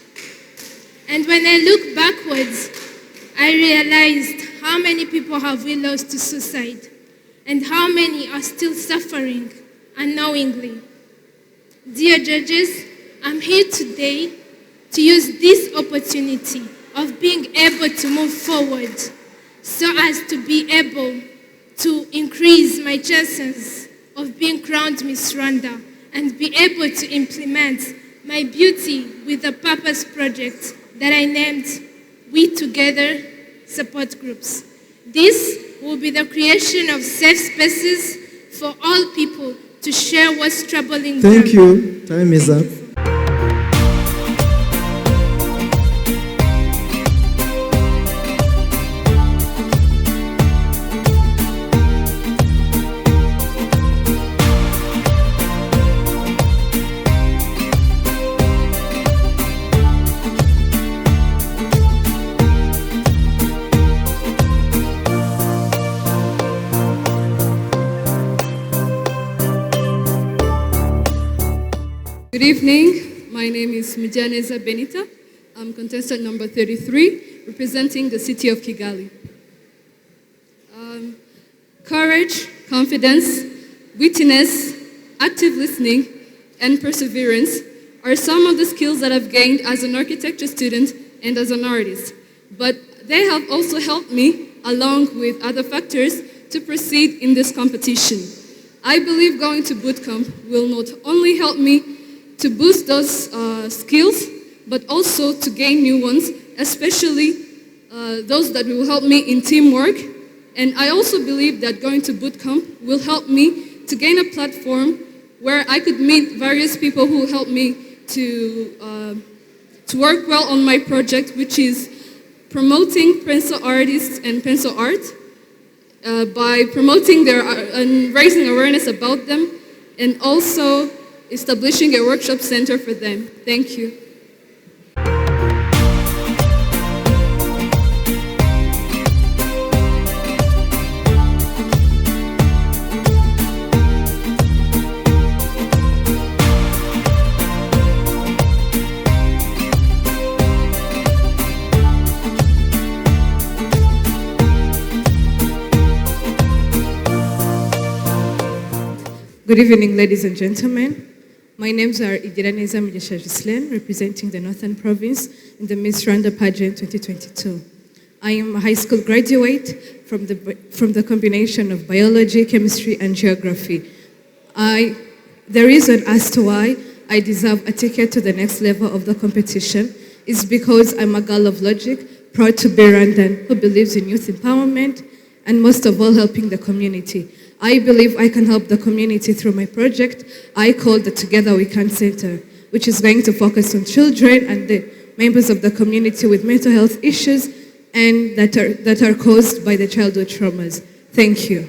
And when I look backwards, I realized how many people have we lost to suicide and how many are still suffering unknowingly. Dear judges, I'm here today to use this opportunity of being able to move forward so as to be able to increase my chances of being crowned Miss Rwanda and be able to implement my Beauty with a Purpose project that I named We Together Support Groups. This will be the creation of safe spaces for all people to share what's troubling them. Thank you. Time is up. Good evening. My name is Mijaneza Benita. I'm contestant number 33, representing the city of Kigali. Courage, confidence, wittiness, active listening, and perseverance are some of the skills that I've gained as an architecture student and as an artist. But they have also helped me, along with other factors, to proceed in this competition. I believe going to bootcamp will not only help me to boost those skills, but also to gain new ones, especially those that will help me in teamwork. And I also believe that going to bootcamp will help me to gain a platform where I could meet various people who help me to work well on my project, which is promoting pencil artists and pencil art by promoting their and raising awareness about them, and also establishing a workshop center for them. Thank you. Good evening, ladies and gentlemen. My names are Gislene, representing the Northern Province in the Miss Rwanda pageant 2022. I am a high school graduate from the combination of biology, chemistry, and geography. The reason as to why I deserve a ticket to the next level of the competition is because I'm a girl of logic, proud to be Rwandan, who believes in youth empowerment, and most of all, helping the community. I believe I can help the community through my project I call the Together We Can Center, which is going to focus on children and the members of the community with mental health issues and that are caused by the childhood traumas. Thank you.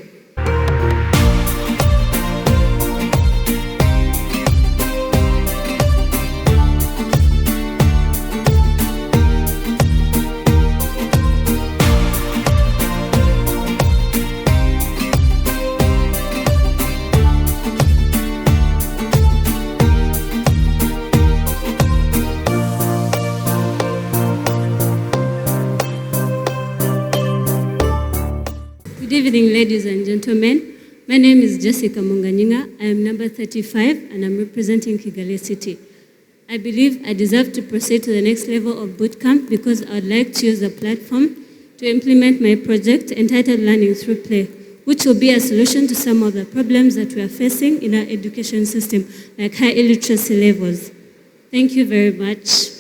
Good evening, ladies and gentlemen. My name is Jessica Munganyinga. I am number 35 and I'm representing Kigali City. I believe I deserve to proceed to the next level of bootcamp because I would like to use the platform to implement my project entitled Learning Through Play, which will be a solution to some of the problems that we are facing in our education system, like high illiteracy levels. Thank you very much.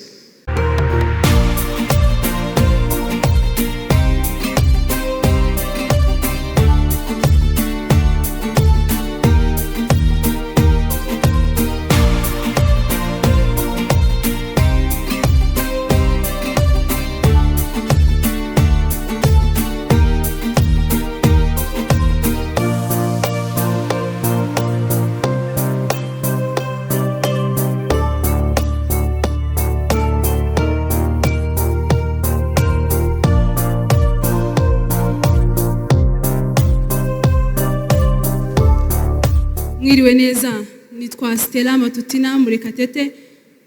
Mwiriwe neza, nitwa Stella Matutina Murekatete,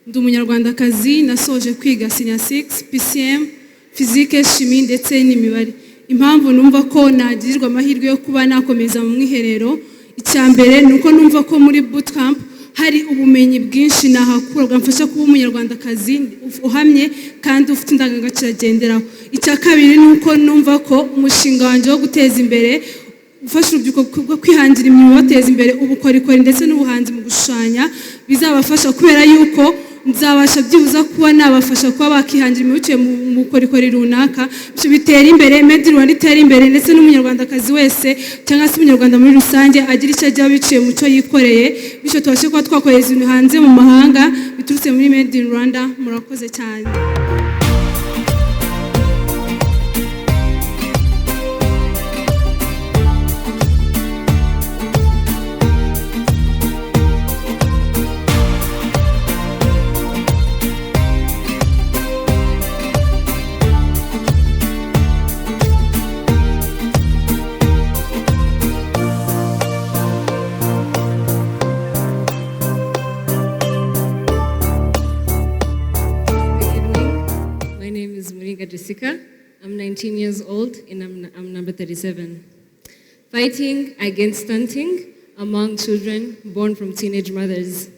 ndi umunyarwandakazi nasoje kwiga Senior 6 PCM, Physique, Chimie ndetse n'imibare. Impamvu numva ko nagirirwa amahirwe yo kuba nakomeza mu mwiherero, icyambere nuko numva ko muri bootcamp hari ubumenyi bwinshi nahakura bwamfasha kuba umunyarwandakazi uhamye kandi ufite indangagaciro agenderaho. Icyakabiri nuko numva ko umushinga wanjye wo guteza imbere ufasha urubyiruko bwo kwihangira imirimo bateza imbere ubukorikori ndetse n'ubuhanzi mu gushushanya bizabafasha kubera yuko nzabasha byibuza kuba nabafasha kuba bakihangira imirimo biciye mu bukorikori runaka, bityo bitera imbere Made in Rwanda itera imbere ndetse n'umunyarwandakazi wese cyangwa se umunyarwanda muri rusange agira icyo ajya biciye mu cyo yikoreye, bityo tubashe kuba twakoreza ibintu hanze mu mahanga biturutse muri Made in Rwanda. Murakoze cyane. Jessica. I'm 19 years old and I'm number 37. Fighting against stunting among children born from teenage mothers.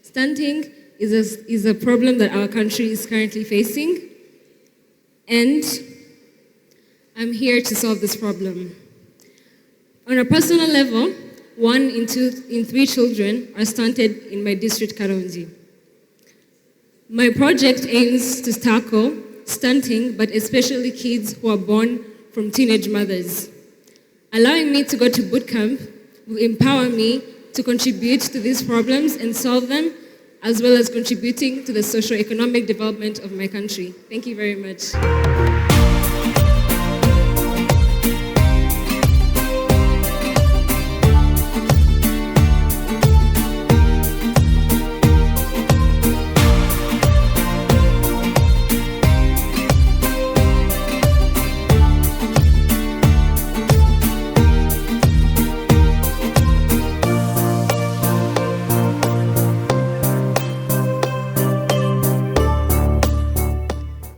Stunting is a problem that our country is currently facing, and I'm here to solve this problem. On a personal level, 1 in 3 children are stunted in my district, Karongi. My project aims to tackle stunting, but especially kids who are born from teenage mothers. Allowing me to go to boot camp will empower me to contribute to these problems and solve them, as well as contributing to the socio-economic development of my country. Thank you very much.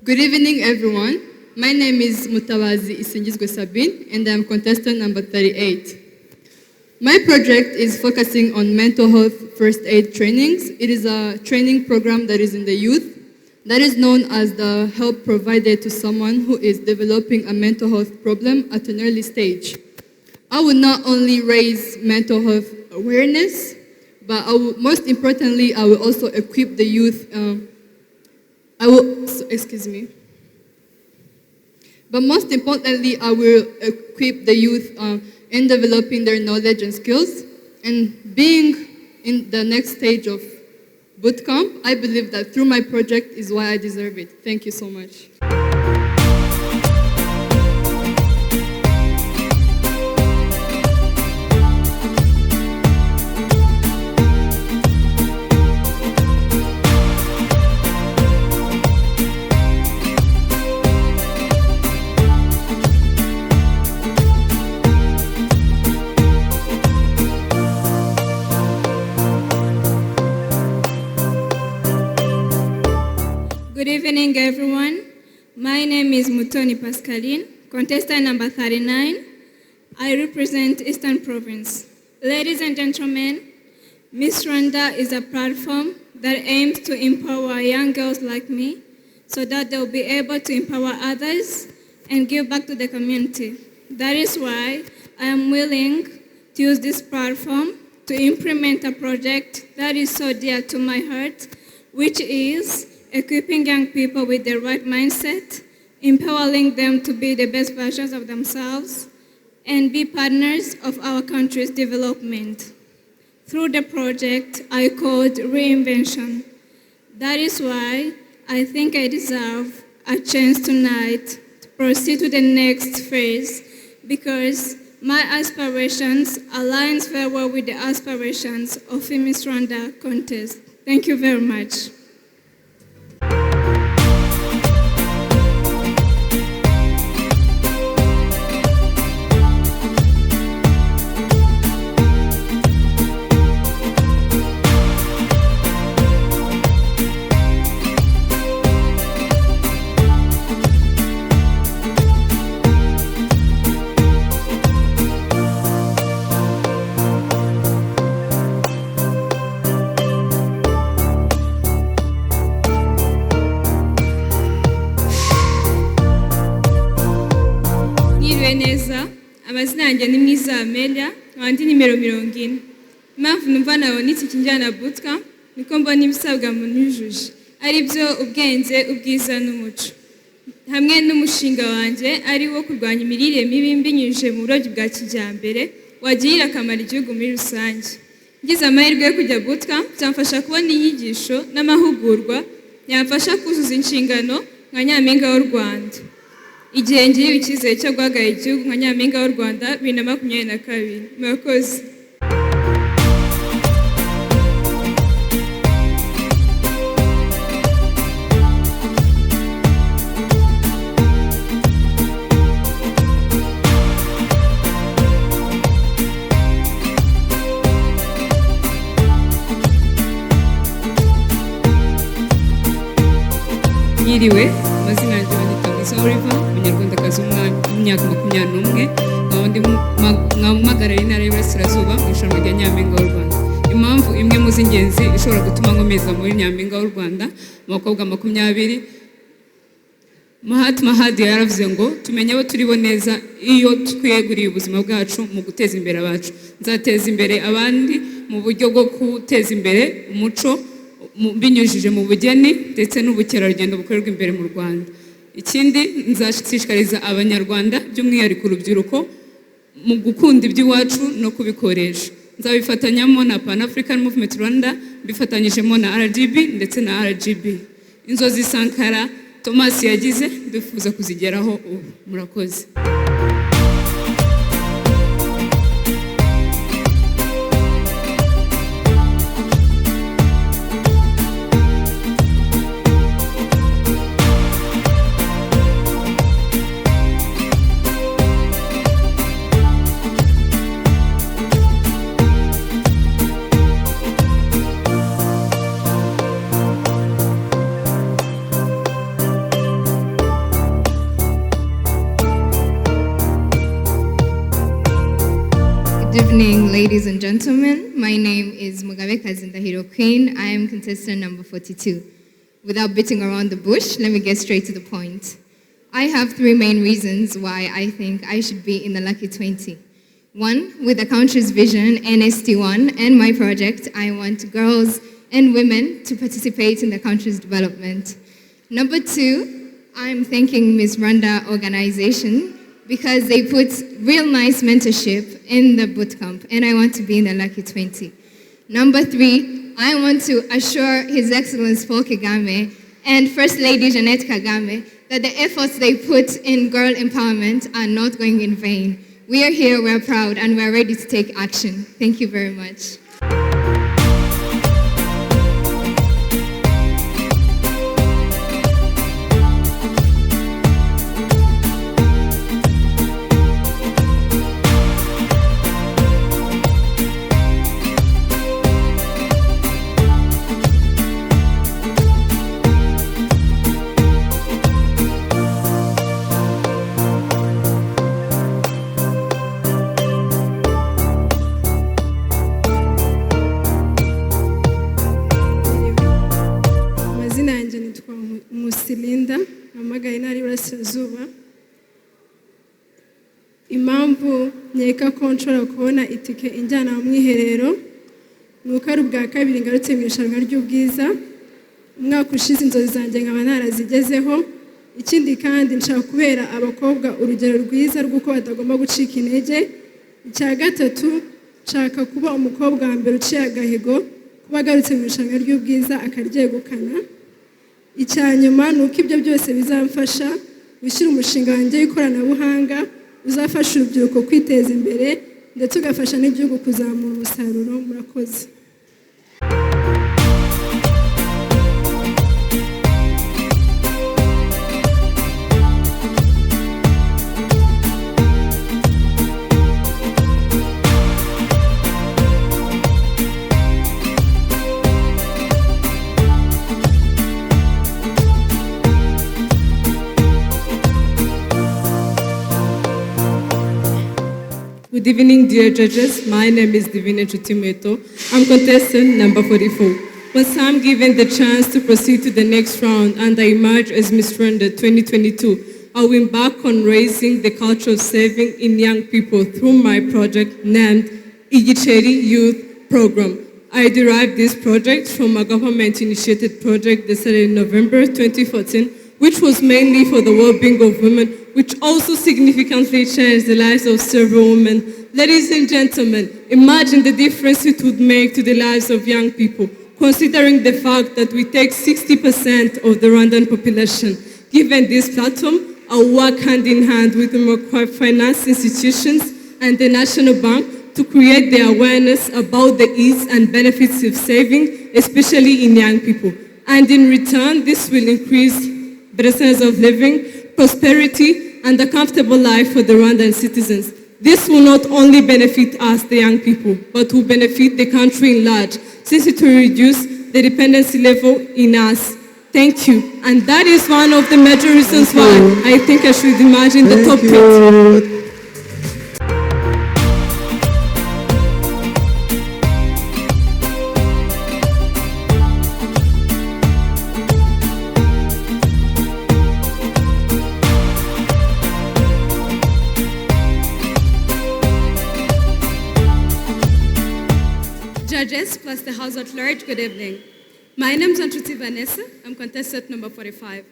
Good evening, everyone. My name is Mutabazi Isingizwe Sabine, and I'm contestant number 38. My project is focusing on mental health first aid trainings. It is a training program that is in the youth, that is known as the help provided to someone who is developing a mental health problem at an early stage. I will not only raise mental health awareness, but most importantly, I will also equip the youth But most importantly, I will equip the youth in developing their knowledge and skills. And being in the next stage of bootcamp, I believe that through my project is why I deserve it. Thank you so much. Good evening, everyone. My name is Mutoni Pascaline, contestant number 39. I represent Eastern Province. Ladies and gentlemen, Miss Rwanda is a platform that aims to empower young girls like me so that they'll be able to empower others and give back to the community. That is why I am willing to use this platform to implement a project that is so dear to my heart, which is equipping young people with the right mindset, empowering them to be the best versions of themselves, and be partners of our country's development. Through the project I called Reinvention. That is why I think I deserve a chance tonight to proceed to the next phase, because my aspirations align very well with the aspirations of the Miss Rwanda contest. Thank you very much. Amazina yanjye ni Mwiza Amelia, wandi nimero 40. Impamvu numva nabona iki kinjyana bootcamp niko mbona ibisabwa mu nujuje ari byo ubwenge, ubwiza n'umuco. Hamwe n'umushinga wanjye ari wo kurwanya imirire mibi mbinyujije mu buryo bwa kijyambere wagirira akamaro igihugu muri rusange. Ngize amahirwe yo kujya bootcamp byamfasha kubona inyigisho n'amahugurwa yamfasha kuzuza inshingano nka Nyampinga w'u Rwanda. Igihe ngiriwe icyizere cyo guhagarara igihugu nka Nyampinga w'u Rwanda 2022. Murakoze. Yiriwe, amazina yanjye Ngaba Oliver, umunyarwandakazi w'imyaka 21, nk'abandi mwamagara intara y'Iburasirazuba mu irushanwa rya Nyampinga w'u Rwanda. Impamvu imwe mu z'ingenzi ishobora gutuma nkomeza muri Nyampinga w'u Rwanda mu bakobwa 20 Mahatma Gandhi yaravuze ngo tumenye abo turibo neza iyo twiyeguriye ubuzima bwacu mu guteza imbere abacu. Nzateza imbere abandi mu buryo bwo guteza imbere umuco binyujije mu bugeni ndetse n'ubukerarugendo bukorerwa imbere mu Rwanda. Ikindi nzashishikariza abanyarwanda by'umwihariko urubyiruko mu gukunda iby'iwacu no kubikoresha. Nzabifatanyamo na Pan African Movement Rwanda, bifatanyijemo na RGB ndetse na RGB. Inzozi Sankara Thomas yagize dufuza kuzigeraho ubu. Murakoze. Good evening, ladies and gentlemen. My name is Mugabe Kazindahiro Queen. I am contestant number 42. Without beating around the bush, let me get straight to the point. I have three main reasons why I think I should be in the lucky 20. One, with the country's vision, NST1, and my project, I want girls and women to participate in the country's development. Number two, I'm thanking Ms. Randa organization because they put real nice mentorship in the bootcamp, and I want to be in the lucky 20. Number three, I want to assure His Excellency Paul Kagame and First Lady Jeanette Kagame that the efforts they put in girl empowerment are not going in vain. We are here, we're proud, and we're ready to take action. Thank you very much. Impamvu nkeka ko nshobora kubona itike injyana mu mwiherero ni uko ari ubwa kabiri ngarutse mu irushanwa ry'ubwiza. Umwaka ushize inzozi zanjye nkaba narazigezeho. Ikindi kandi nshaka kubera abakobwa urugero rwiza rw'uko batagomba gucika intege. Icya gatatu, nshaka kuba umukobwa wa mbere uciye agahigo kuba agarutse mu irushanwa ry'ubwiza akaryegukana. Icya nyuma ni uko ibyo byose bizamfasha gushyira umushinga wanjye w'ikoranabuhanga uzafasha urubyiruko kwiteza imbere ndetse ugafasha n'igihugu kuzamura umusaruro. Murakoze. Good evening, dear judges. My name is JEANETTE UFITE. I'm contestant number 44. Once I'm given the chance to proceed to the next round and I emerge as Miss Rwanda 2022, I will embark on raising the culture of saving in young people through my project named Igiceri Youth Program. I derived this project from a government-initiated project that started in November 2014, which was mainly for the well-being of women, which also significantly changed the lives of several women. Ladies and gentlemen, imagine the difference it would make to the lives of young people, considering the fact that we take 60% of the Rwandan population. Given this platform, I'll work hand in hand with the microfinance institutions and the National Bank to create the awareness about the ease and benefits of saving, especially in young people. And in return, this will increase better standards of living, prosperity, and a comfortable life for the Rwandan citizens. This will not only benefit us, the young people, but will benefit the country in large, since it will reduce the dependency level in us. Thank you. And that is one of the major reasons why I think I should imagine the top 20. across the house at large, good evening. My name is Antuti Vanessa. I'm contestant number 45.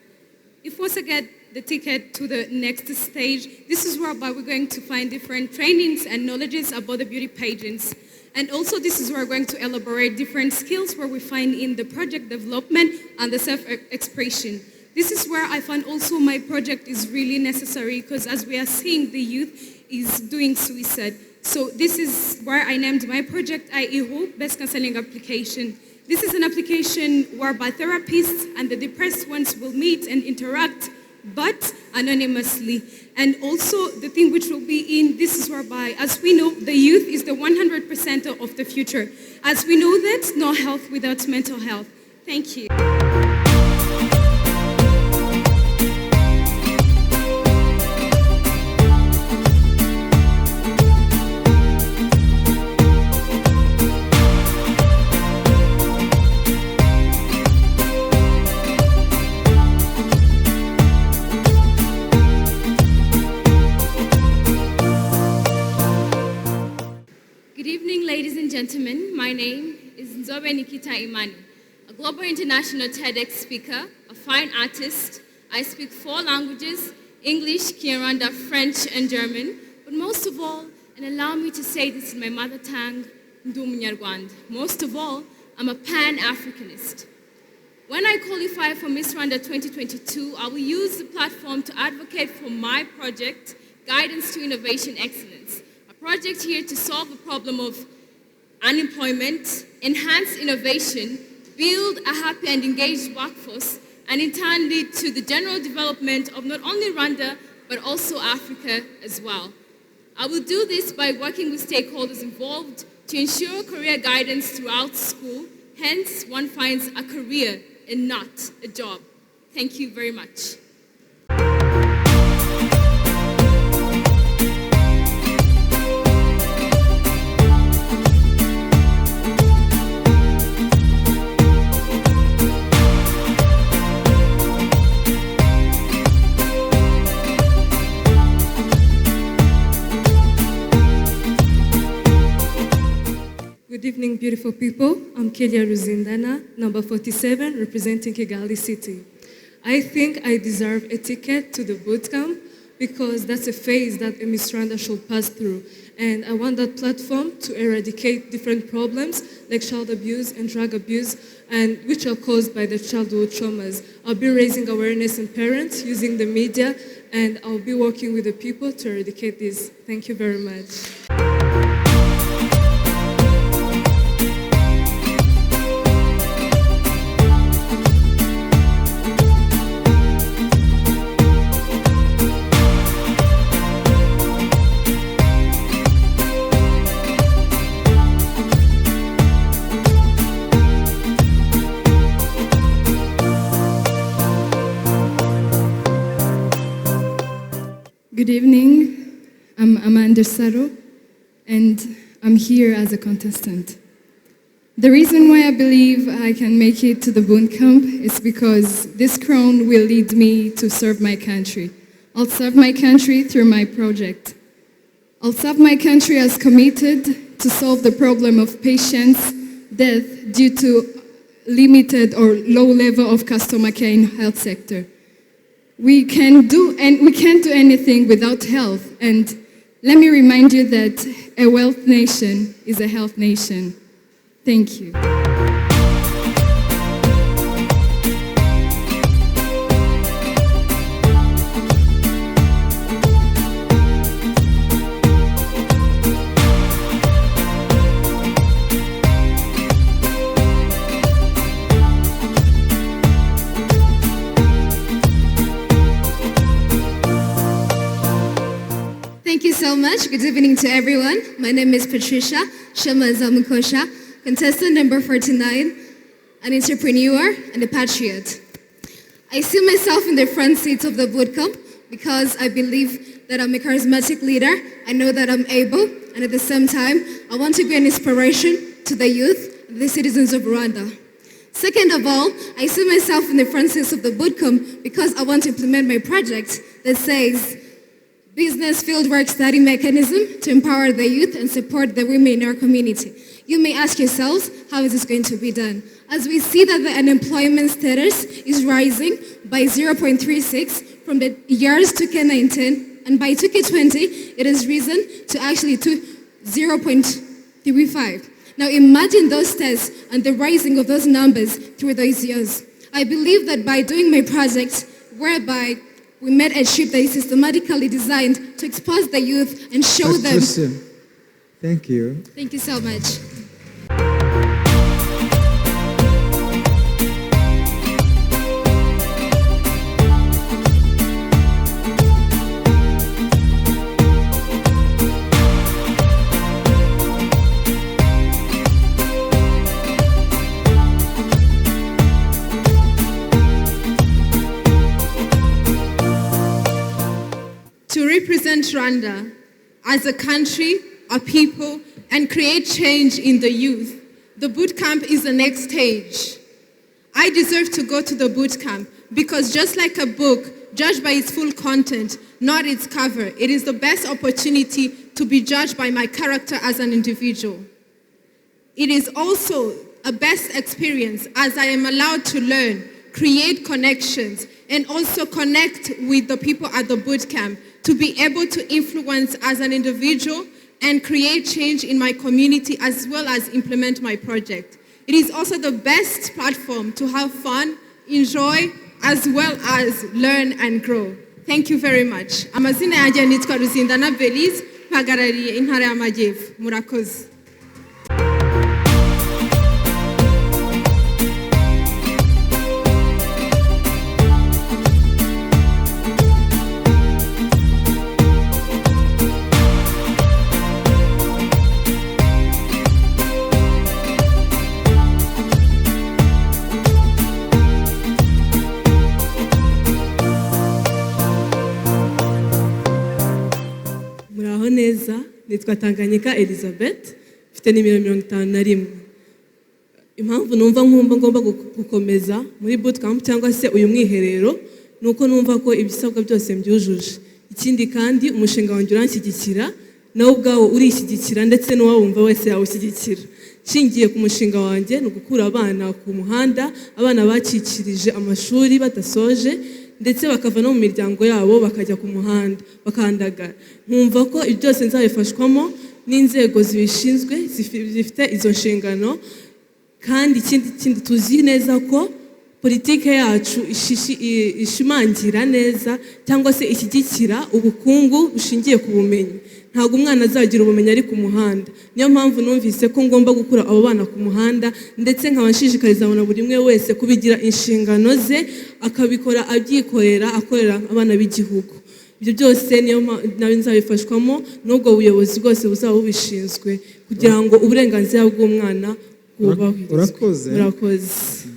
If once I get the ticket to the next stage, this is whereby we're going to find different trainings and knowledges about the beauty pageants. And also this is where we're going to elaborate different skills where we find in the project development and the self-expression. This is where I find also my project is really necessary because as we are seeing, the youth is doing suicide. So this is where I named my project inkuru, Best Counseling Application. This is an application whereby therapists and the depressed ones will meet and interact, but anonymously. And also the thing which will be in, this is whereby, as we know, the youth is the 100% of the future. As we know that, no health without mental health. Thank you. Ladies and gentlemen, my name is Nzobe Nikita Imani, a global international TEDx speaker, a fine artist. I speak 4 languages, English, Kinyarwanda, French, and German. But most of all, and allow me to say this in my mother tongue, Ndu Munyarwanda. Most of all, I'm a Pan-Africanist. When I qualify for Miss Rwanda 2022, I will use the platform to advocate for my project, Guidance to Innovation Excellence, a project here to solve the problem of unemployment, enhance innovation, build a happy and engaged workforce, and in turn lead to the general development of not only Rwanda, but also Africa as well. I will do this by working with stakeholders involved to ensure career guidance throughout school. Hence, one finds a career and not a job. Thank you very much. Good evening, beautiful people. I'm Kelia Ruzindana, number 47, representing Kigali City. I think I deserve a ticket to the bootcamp because that's a phase that a Miss Rwanda should pass through. And I want that platform to eradicate different problems like child abuse and drug abuse, and which are caused by the childhood traumas. I'll be raising awareness in parents using the media, and I'll be working with the people to eradicate this. Thank you very much. Good evening, I'm Amanda Saro, and I'm here as a contestant. The reason why I believe I can make it to the bootcamp is because this crown will lead me to serve my country. I'll serve my country through my project. I'll serve my country as committed to solve the problem of patients' death due to limited or low level of customer care in health sector. We can't do anything without health, and let me remind you that a wealth nation is a health nation. Thank you. Thank you so much. Good evening to everyone. My name is Patricia Shema Zamukosha, contestant number 49, an entrepreneur and a patriot. I see myself in the front seat of the bootcamp because I believe that I'm a charismatic leader. I know that I'm able, and at the same time, I want to be an inspiration to the youth, the citizens of Rwanda. Second of all, I see myself in the front seat of the bootcamp because I want to implement my project that says, business fieldwork study mechanism to empower the youth and support the women in our community. You may ask yourselves, how is this going to be done? As we see that the unemployment status is rising by 0.36 from the years 2010, and by 2020, it has risen to actually to 0.35. Now imagine those tests and the rising of those numbers through those years. I believe that by doing my project, whereby we made a trip that is systematically designed to expose the youth and show them. Thank you. Thank you so much. To represent Rwanda as a country, a people, and create change in the youth, the boot camp is the next stage. I deserve to go to the boot camp because just like a book, judged by its full content, not its cover, it is the best opportunity to be judged by my character as an individual. It is also a best experience as I am allowed to learn, create connections, and also connect with the people at the boot camp to be able to influence as an individual and create change in my community as well as implement my project. It is also the best platform to have fun, enjoy, as well as learn and grow. Thank you very much. Amazina yanjye nitwa Ruzindana Belize, mpagarariye intara y'Amajyepfo. Murakoze. Nitwa Tanganyika Elizabeth, mfite nimero 51. Impamvu numva ngomba gukomeza muri bootcamp cyangwa se uyu mwiherero nuko numva ko ibisabwa byose mbyujuje. Ikindi kandi umushinga wanjye uranshyigikira, nawe ubwawo urishyigikira ndetse n'uwawumva wese yawushyigikira. Shingiye ku mushinga wanjye no gukura abana ku muhanda, abana bacikirije amashuri badasoje ndetse bakava no mu miryango yabo bakajya ku muhanda bakandagara. Nkumva ko ibyo byose nzabifashwamo n'inzego zibishinzwe zifite izo nshingano, kandi ikindi tuzi neza ko politike yacu ishimangira neza cyangwa se ishyigikira ubukungu bushingiye ku bumenyi. Ntabwo umwana azagira ubumenyi ari ku muhanda. Niyo mpamvu numvise ko ngomba gukura abo bana ku muhanda ndetse nkabashishikariza buri umwe wese kubigira inshingano ze, akabikora abyikorera, akorera abana b'igihugu. Ibyo byose niyo nawe nzabifashwamo n'ubwo buyobozi bwose buzaba bubishinzwe kugira ngo uburenganzira bw'umwana bwubahirizwe. Murakoze.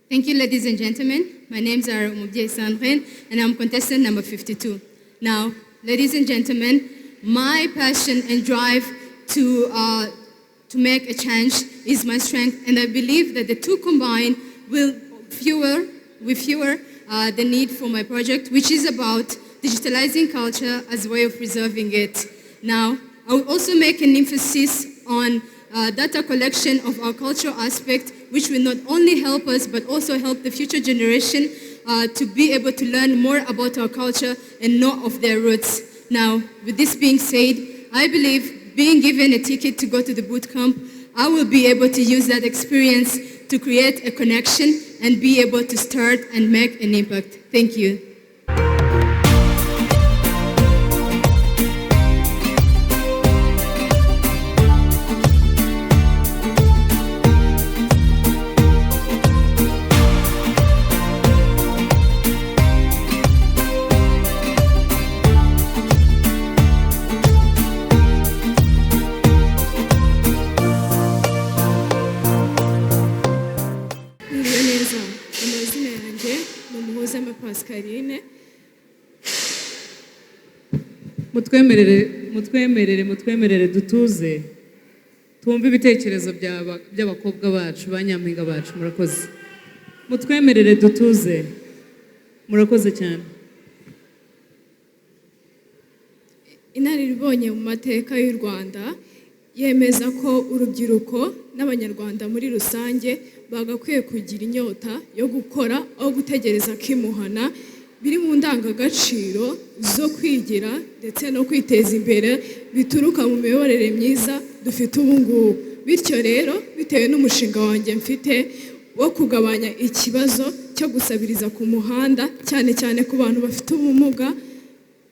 Thank you, ladies and gentlemen. My names are Umubye Sandrine, and I'm contestant number 52. Now, ladies and gentlemen, my passion and drive to make a change is my strength, and I believe that the two combined will fuel the need for my project, which is about digitalizing culture as a way of preserving it. Now, I will also make an emphasis on data collection of our cultural aspect, which will not only help us, but also help the future generation to be able to learn more about our culture and know of their roots. Now, with this being said, I believe being given a ticket to go to the boot camp, I will be able to use that experience to create a connection and be able to start and make an impact. Thank you. Madame Pascaline. mutwemerere dutuze twumve ibitekerezo by'abakobwa bacu ba nyampinga bacu. Murakoze, mutwemerere dutuze. Murakoze cyane. Inararibonye mu mateka y'u Rwanda yemeza ko urubyiruko n'abanyarwanda muri rusange bagakwiye kugira inyota yo gukora aho gutegereza kimuhana, biri mu ndangagaciro zo kwigira ndetse no kwiteza imbere bituruka mu miyoborere myiza dufite ubu ngubu. Bityo rero bitewe n'umushinga wanjye mfite wo kugabanya ikibazo cyo gusabiriza ku muhanda cyane cyane ku bantu bafite ubumuga,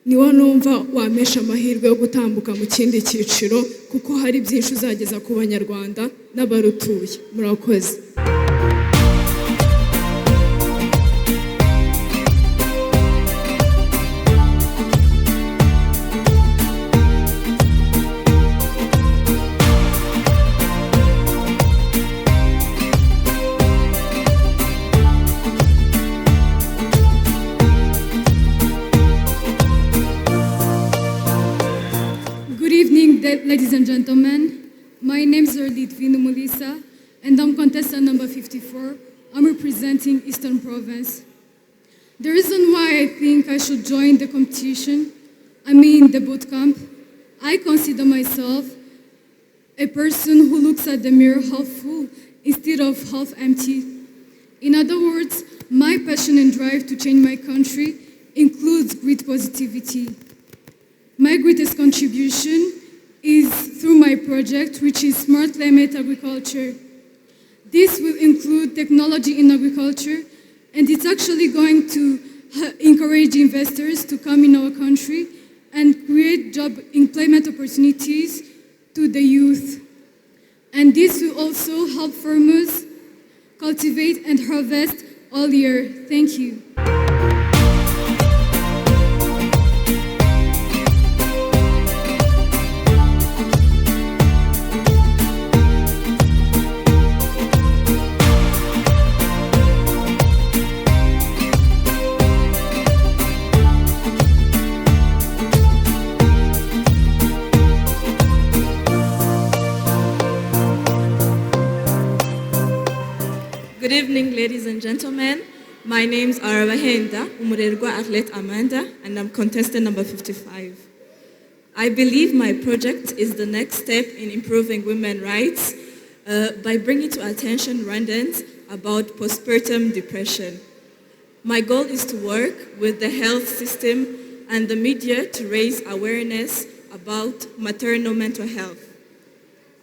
niwo numva wamesha amahirwe yo gutambuka mu kindi cyiciro, kuko hari byinshi uzageza ku banyarwanda n'abarutuye. Murakoze. Ladies and gentlemen, my name is Litvina Mulisa, and I'm contestant number 54. I'm representing Eastern Province. The reason why I think I should join the competition, the boot camp, I consider myself a person who looks at the mirror half full instead of half empty. In other words, my passion and drive to change my country includes great positivity. My greatest contribution is through my project, which is Smart Climate Agriculture. This will include technology in agriculture, and it's actually going to encourage investors to come in our country and create job employment opportunities to the youth. And this will also help farmers cultivate and harvest all year. Thank you. Good evening, ladies and gentlemen. My names are Wahenda Umurerwa Athlete Amanda, and I'm contestant number 55. I believe my project is the next step in improving women's rights by bringing to attention Rwandans about postpartum depression. My goal is to work with the health system and the media to raise awareness about maternal mental health.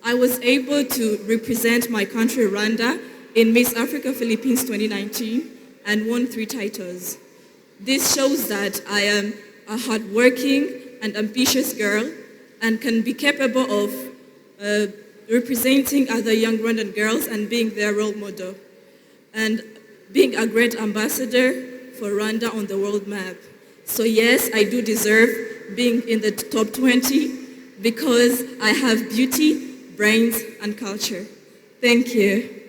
I was able to represent my country, Rwanda, in Miss Africa Philippines 2019 and won 3 titles. This shows that I am a hardworking and ambitious girl and can be capable of representing other young Rwandan girls and being their role model and being a great ambassador for Rwanda on the world map. So yes, I do deserve being in the top 20 because I have beauty, brains, and culture. Thank you.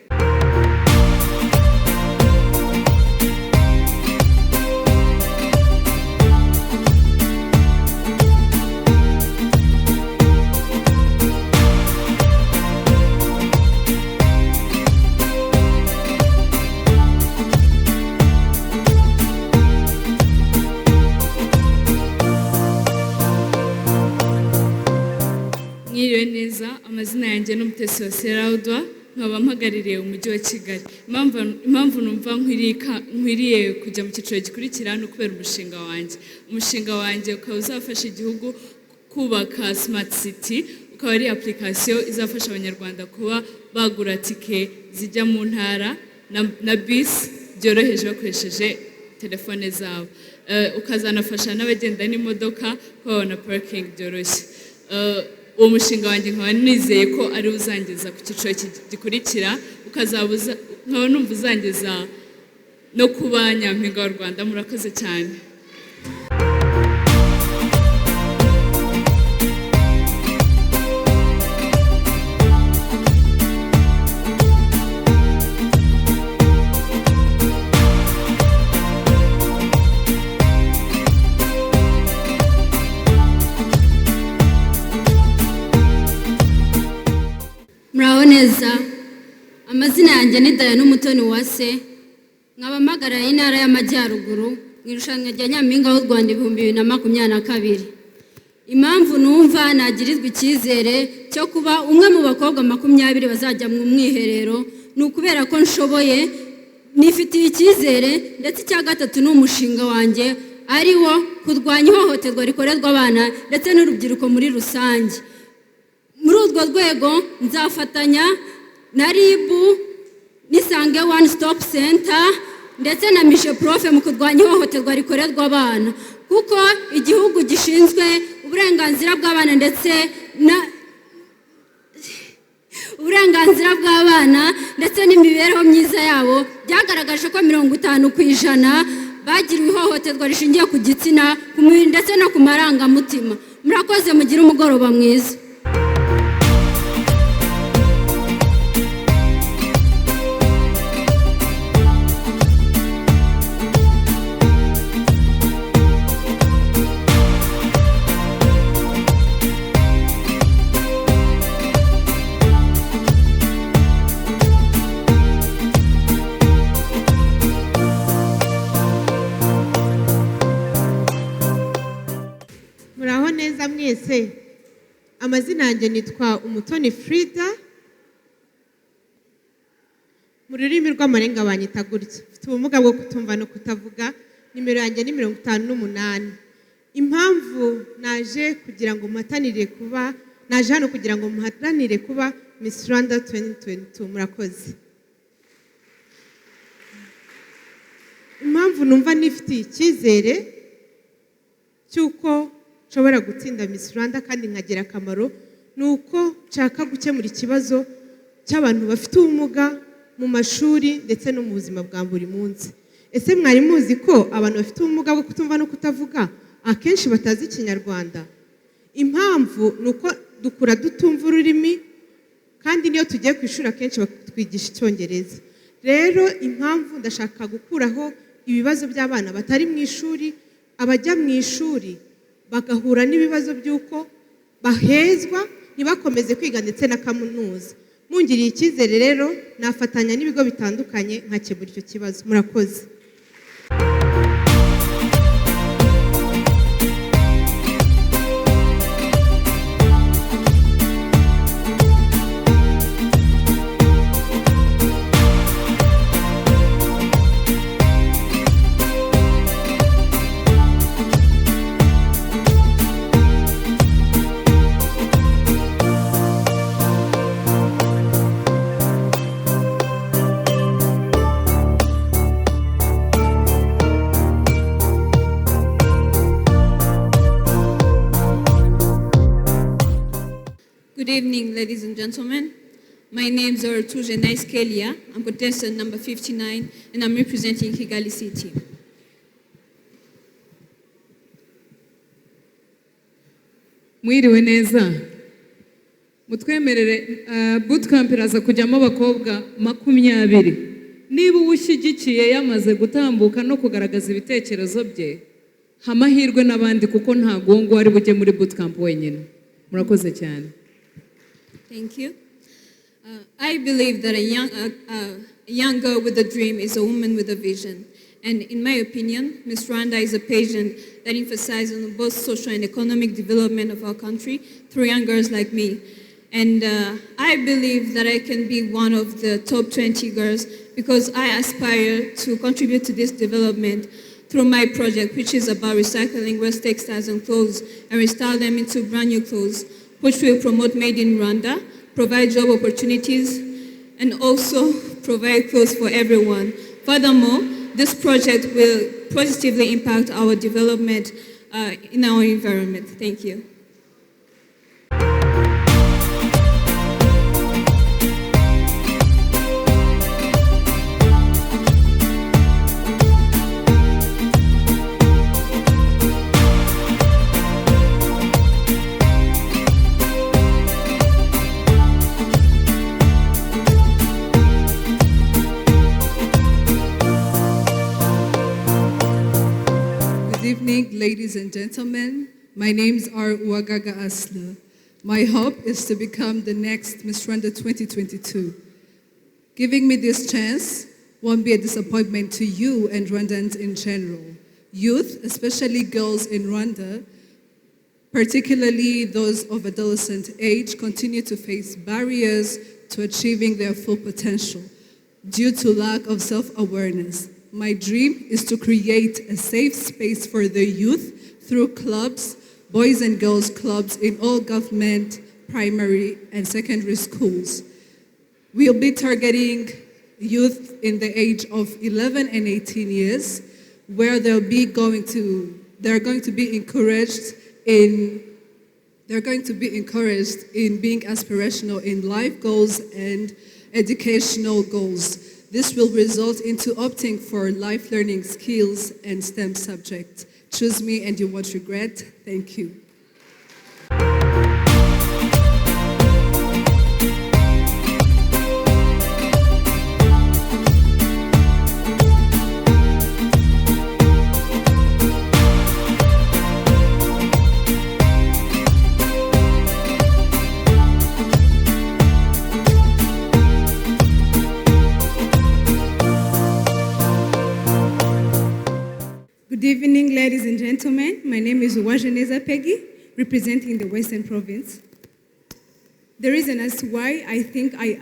Mwiriwe neza, amazina yanjye n'umutesi wa Seraudwa, nkaba mpagarariye umujyi wa Kigali. Impamvu numva nkwiriye kujya mu cyiciro gikurikira no kubera umushinga wanjye. Umushinga wanjye ukaba uzafasha igihugu kubaka Smart City, ukaba ari application izafasha abanyarwanda kuba bagura tike zijya mu ntara na bus byoroheje bakoresheje telefone zabo. Ukazanafasha n'abagenda n'imodoka kubona parking byoroshye. Uwo mushinga wanjye nkaba nizeye ko ari uzangeza ku cyiciro gikurikira, nkaba numva uzangeza no kuba nyampinga w'u Rwanda. Murakoze cyane. yanjye ni Dayana Umutoni Uwase nkaba mpagarariye intara y'Amajyaruguru mu irushanwa rya Nyampinga w'u Rwanda 2022. Impamvu numva nagirirwa icyizere cyo kuba umwe mu bakobwa 20 bazajya mu mwiherero ni ukubera ko nshoboye, nifitiye icyizere, ndetse icya gatatu ni umushinga wanjye ari wo kurwanya ihohoterwa rikorerwa abana ndetse n'urubyiruko muri rusange. Muri urwo rwego nzafatanya na Ribu n'Isange One Stop Center ndetse na Mishe Profe mu kurwanya ihohoterwa rikorerwa abana, kuko igihugu gishinzwe uburenganzira bw'abana ndetse n'imibereho myiza yabo byagaragaje ko 50% bagiriwe ihohoterwa rishingiye ku gitsina, ku mubiri ndetse no ku marangamutima. Murakoze, mugire umugoroba mwiza. Mwese, amazina yanjye nitwa Umutoni Frida, mu rurimi rw'amarenga banyita gutya. Mfite ubumuga bwo kutumva no kutavuga, nimero yanjye ni 58. Impamvu naje hano kugira ngo muhatanire kuba Miss Rwanda 2022. Murakoze. Impamvu numva nifitiye icyizere cy'uko nshobora gutsinda Miss Rwanda kandi nkagira akamaro, nuko nshaka gukemura ikibazo cy'abantu bafite ubumuga mu mashuri ndetse no mu buzima bwa buri munsi. Ese mwari muzi ko abantu bafite ubumuga bwo kutumva no kutavuga akenshi batazi Ikinyarwanda? Impamvu nuko dukura dutumva ururimi, kandi niyo tugiye ku ishuri akenshi batwigisha Icyongereza. Rero impamvu ndashaka gukuraho ibibazo by'abana batari mu ishuri, abajya mu ishuri bagahura n'ibibazo by'uko bahezwa ntibakomeze kwiga ndetse na kaminuza. Mungiriye icyizere rero nafatanya n'ibigo bitandukanye nkakemura icyo kibazo. Murakoze. Good evening, ladies and gentlemen. My name is JEANETTE Kelia. I'm contestant number 59, and I'm representing Kigali City. Mwiriwe neza. Mutwemerere bootcamp iraza kujyamo abakobwa 20. Niba ushyigikiye yamaze gutambuka no kugaragaza ibitekerezo bye, hamahirwe n'abandi kuko ntago ngo ari bujye muri bootcamp wenyine. Murakoze cyane. Thank you. I believe that a young girl with a dream is a woman with a vision. And in my opinion, Miss Rwanda is a pageant that emphasizes on both social and economic development of our country through young girls like me. And I believe that I can be one of the top 20 girls because I aspire to contribute to this development through my project, which is about recycling waste textiles and clothes and restyle them into brand new clothes, which will promote Made in Rwanda, provide job opportunities, and also provide clothes for everyone. Furthermore, this project will positively impact our development in our environment. Thank you. Ladies and gentlemen, my names are Uwagaga Asla. My hope is to become the next Miss Rwanda 2022. Giving me this chance won't be a disappointment to you and Rwandans in general. Youth, especially girls in Rwanda, particularly those of adolescent age, continue to face barriers to achieving their full potential due to lack of self-awareness. My dream is to create a safe space for the youth through clubs, boys and girls clubs in all government, primary and secondary schools. We'll be targeting youth in the age of 11 and 18 years, where they're going to be encouraged in being aspirational in life goals and educational goals. This will result into opting for life learning skills and STEM subjects. Choose me and you won't regret. Thank you. Good evening, ladies and gentlemen. My name is Uwajeneza Peggy, representing the Western Province. The reason as to why I think I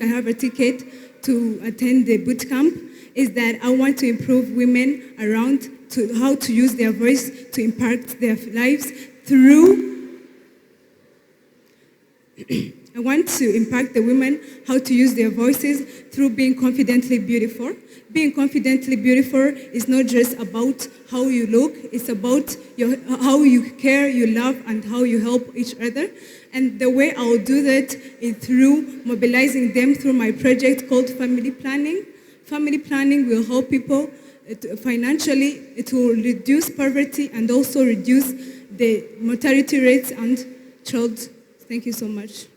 have a ticket to attend the boot camp is that I want to improve women around to how to use their voice to impact their lives through. I want to impact the women how to use their voices through being confidently beautiful. Being confidently beautiful is not just about how you look, it's about how you care, you love, and how you help each other. And the way I'll do that is through mobilizing them through my project called Family Planning. Family Planning will help people financially. It will reduce poverty and also reduce the mortality rates and child. Thank you so much.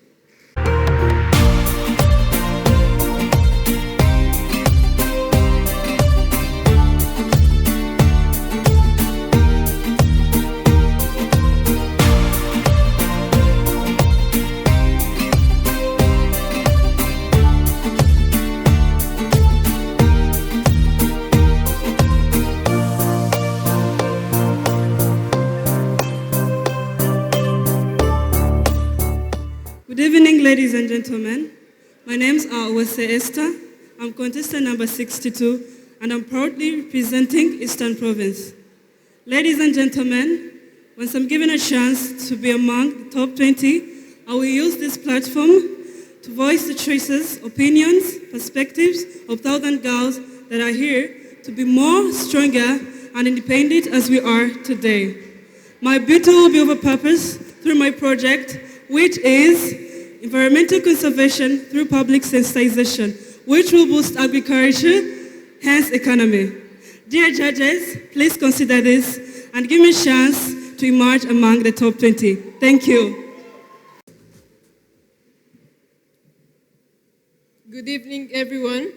Good evening, ladies and gentlemen. My names are WESE Esther. I'm contestant number 62, and I'm proudly representing Eastern Province. Ladies and gentlemen, once I'm given a chance to be among the top 20, I will use this platform to voice the choices, opinions, perspectives of 1,000 girls that are here to be more stronger and independent as we are today. My beauty will be of a purpose through my project, which is environmental conservation through public sensitization, which will boost agriculture, hence economy. Dear judges, please consider this and give me a chance to emerge among the top 20. Thank you. Good evening, everyone.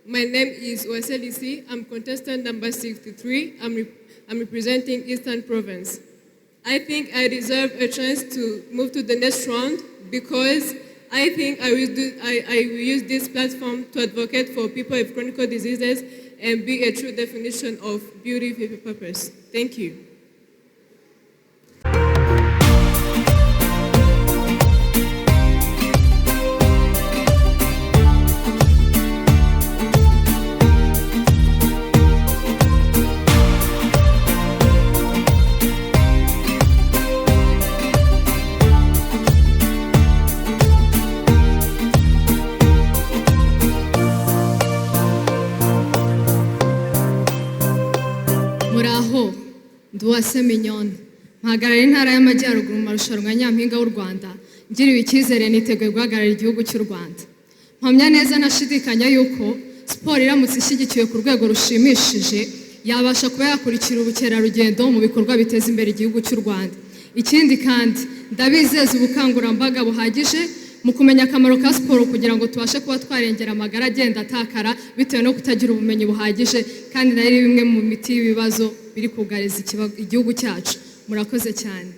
My name is Waselisi. I'm contestant number 63. I'm representing Eastern Province. I think I deserve a chance to move to the next round because I think I will use this platform to advocate for people with chronic diseases and be a true definition of beauty with purpose. Thank you. Muraho, Nduwase Mignone, mpagarara intara y'Amajyaruguru mu marushanwa Nyampinga w'u Rwanda, ngiriwe icyizere niteguye guhagararira igihugu cy'u Rwanda. Mpamya neza nashidikanya yuko siporo iramutse ishyigikiwe ku rwego rushimishije yabasha kuba yakurikira ubukerarugendo mu bikorwa biteza imbere igihugu cy'u Rwanda. Ikindi kandi ndabizeza ubukangurambaga buhagije mu kumenya akamaro ka siporo kugira ngo tubashe kuba twarengera amagara agenda atakara bitewe no kutagira ubumenyi buhagije kandi nari bimwe mu miti y'ibibazo biri kugariza igihugu cyacu. Murakoze cyane.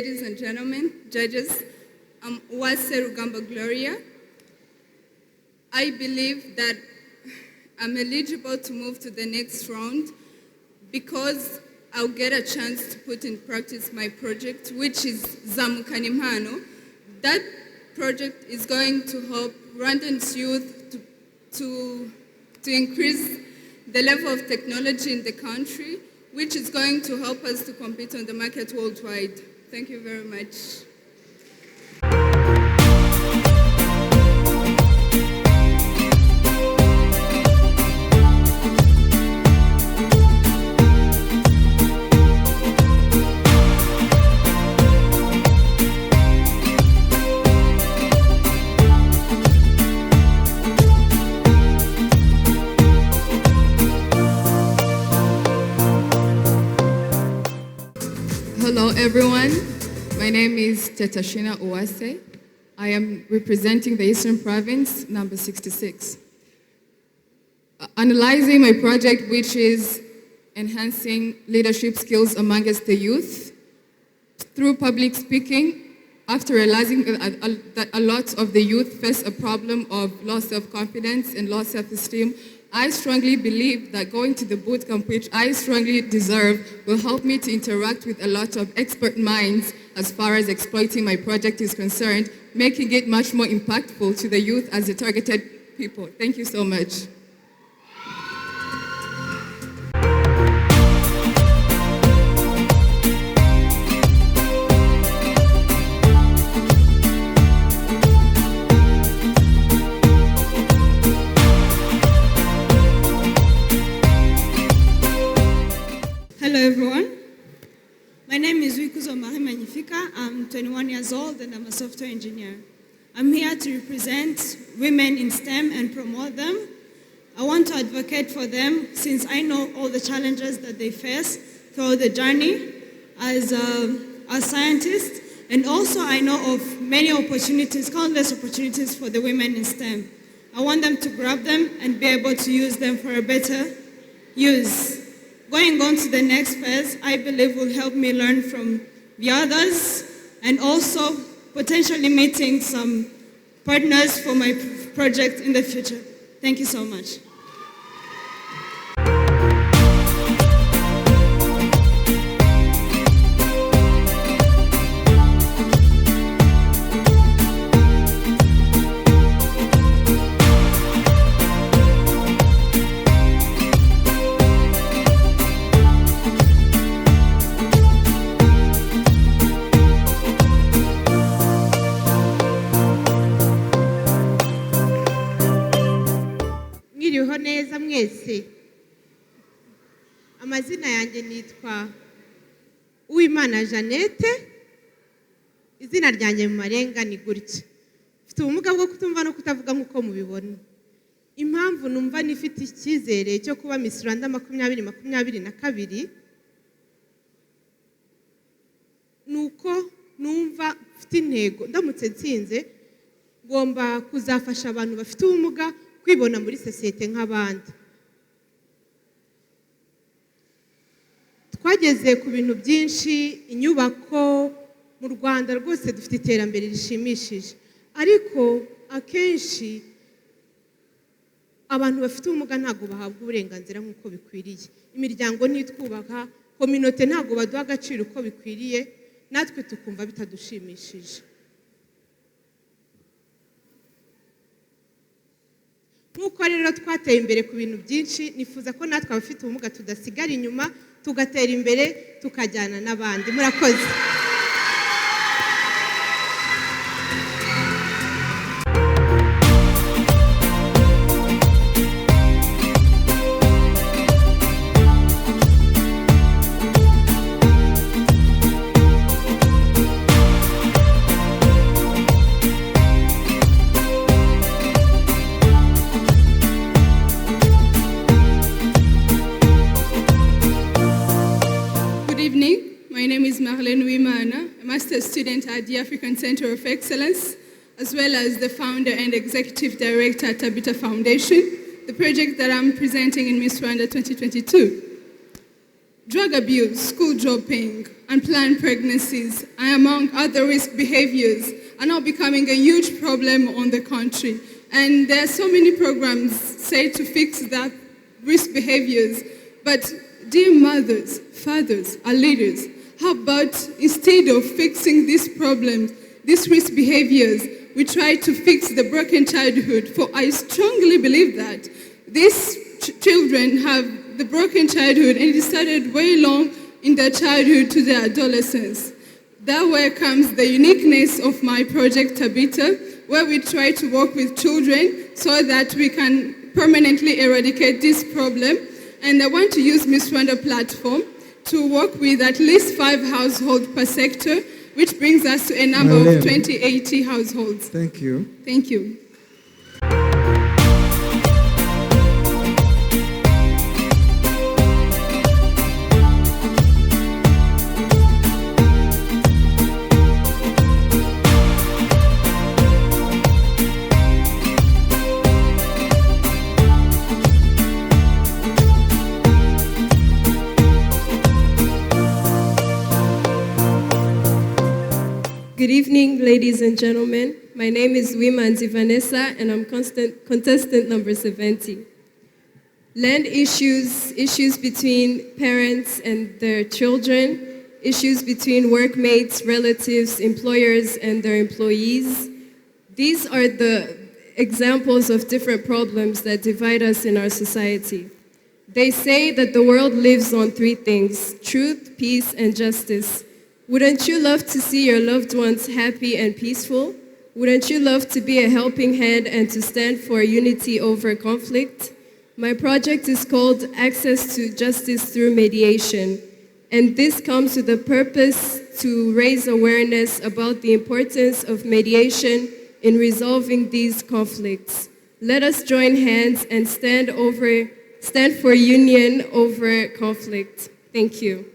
ladies and gentlemen, judges, I'm Uwase Rugamba Gloria. I believe that I'm eligible to move to the next round because I'll get a chance to put in practice my project, which is Zamukana Impano. That project is going to help Rwandan's youth to increase the level of technology in the country, which is going to help us to compete on the market worldwide. Thank you very much. Hello everyone, my name is Tetashina Uwase. I am representing the Eastern Province, number 66. Analyzing my project, which is enhancing leadership skills amongst the youth through public speaking, after realizing that a lot of the youth face a problem of low self-confidence and low self-esteem, I strongly believe that going to the bootcamp, which I strongly deserve, will help me to interact with a lot of expert minds as far as exploiting my project is concerned, making it much more impactful to the youth as the targeted people. Thank you so much. Hello everyone. My name is Wikuzo Mahi Magnifica. I'm 21 years old and I'm a software engineer. I'm here to represent women in STEM and promote them. I want to advocate for them since I know all the challenges that they face throughout the journey as scientists, and also I know of many opportunities, countless opportunities for the women in STEM. I want them to grab them and be able to use them for a better use. Going on to the next phase, I believe will help me learn from the others and also potentially meeting some partners for my project in the future. Thank you so much. Mwiriho neza mwese. Amazina yanjye nitwa Uwimana Jeanette. Izina ryanjye mu marenga ni gutya. Mfite ubumuga bwo kutumva no kutavuga nk'uko mubibona. Impamvu numva nifite icyizere cyo kuba Miss Rwanda 2022 nuko numva mfite intego ndamutse nsinze ngomba kuzafasha abantu bafite ubumuga kwibona muri sosiyete nk'abandi. Twageze ku bintu byinshi, inyubako mu Rwanda rwose dufite iterambere rishimishije, ariko akenshi abantu bafite ubumuga ntabwo bahabwa uburenganzira nk'uko bikwiriye. Imiryango ntitwubaka, kominote ntabwo baduha agaciro uko bikwiriye, natwe tukumva bitadushimishije. Nk'uko rero twateye imbere ku bintu byinshi, nifuza ko natwe abafite ubumuga tudasigara inyuma, tugatera imbere, tukajyana n'abandi. Murakoze. Student at the African Center of Excellence, as well as the founder and executive director at Tabita Foundation, the project that I'm presenting in Miss Rwanda 2022. Drug abuse, school dropping, unplanned pregnancies, and among other risk behaviors are now becoming a huge problem on the country. And there are so many programs say to fix that risk behaviors. But dear mothers, fathers, and leaders, how about instead of fixing these problems, these risk behaviors, we try to fix the broken childhood? For I strongly believe that these children have the broken childhood, and it started way long in their childhood to their adolescence. That way comes the uniqueness of my project, Tabitha, where we try to work with children so that we can permanently eradicate this problem. And I want to use Miss Rwanda platform to work with at least 5 households per sector, which brings us to a number of 2080 households. Thank you. Thank you. Good evening, ladies and gentlemen. My name is Wimanzi Vanessa, and I'm contestant number 70. Land issues, issues between parents and their children, issues between workmates, relatives, employers, and their employees. These are the examples of different problems that divide us in our society. They say that the world lives on 3 things: truth, peace, and justice. Wouldn't you love to see your loved ones happy and peaceful? Wouldn't you love to be a helping hand and to stand for unity over conflict? My project is called Access to Justice Through Mediation, and this comes with the purpose to raise awareness about the importance of mediation in resolving these conflicts. Let us join hands and stand for union over conflict. Thank you.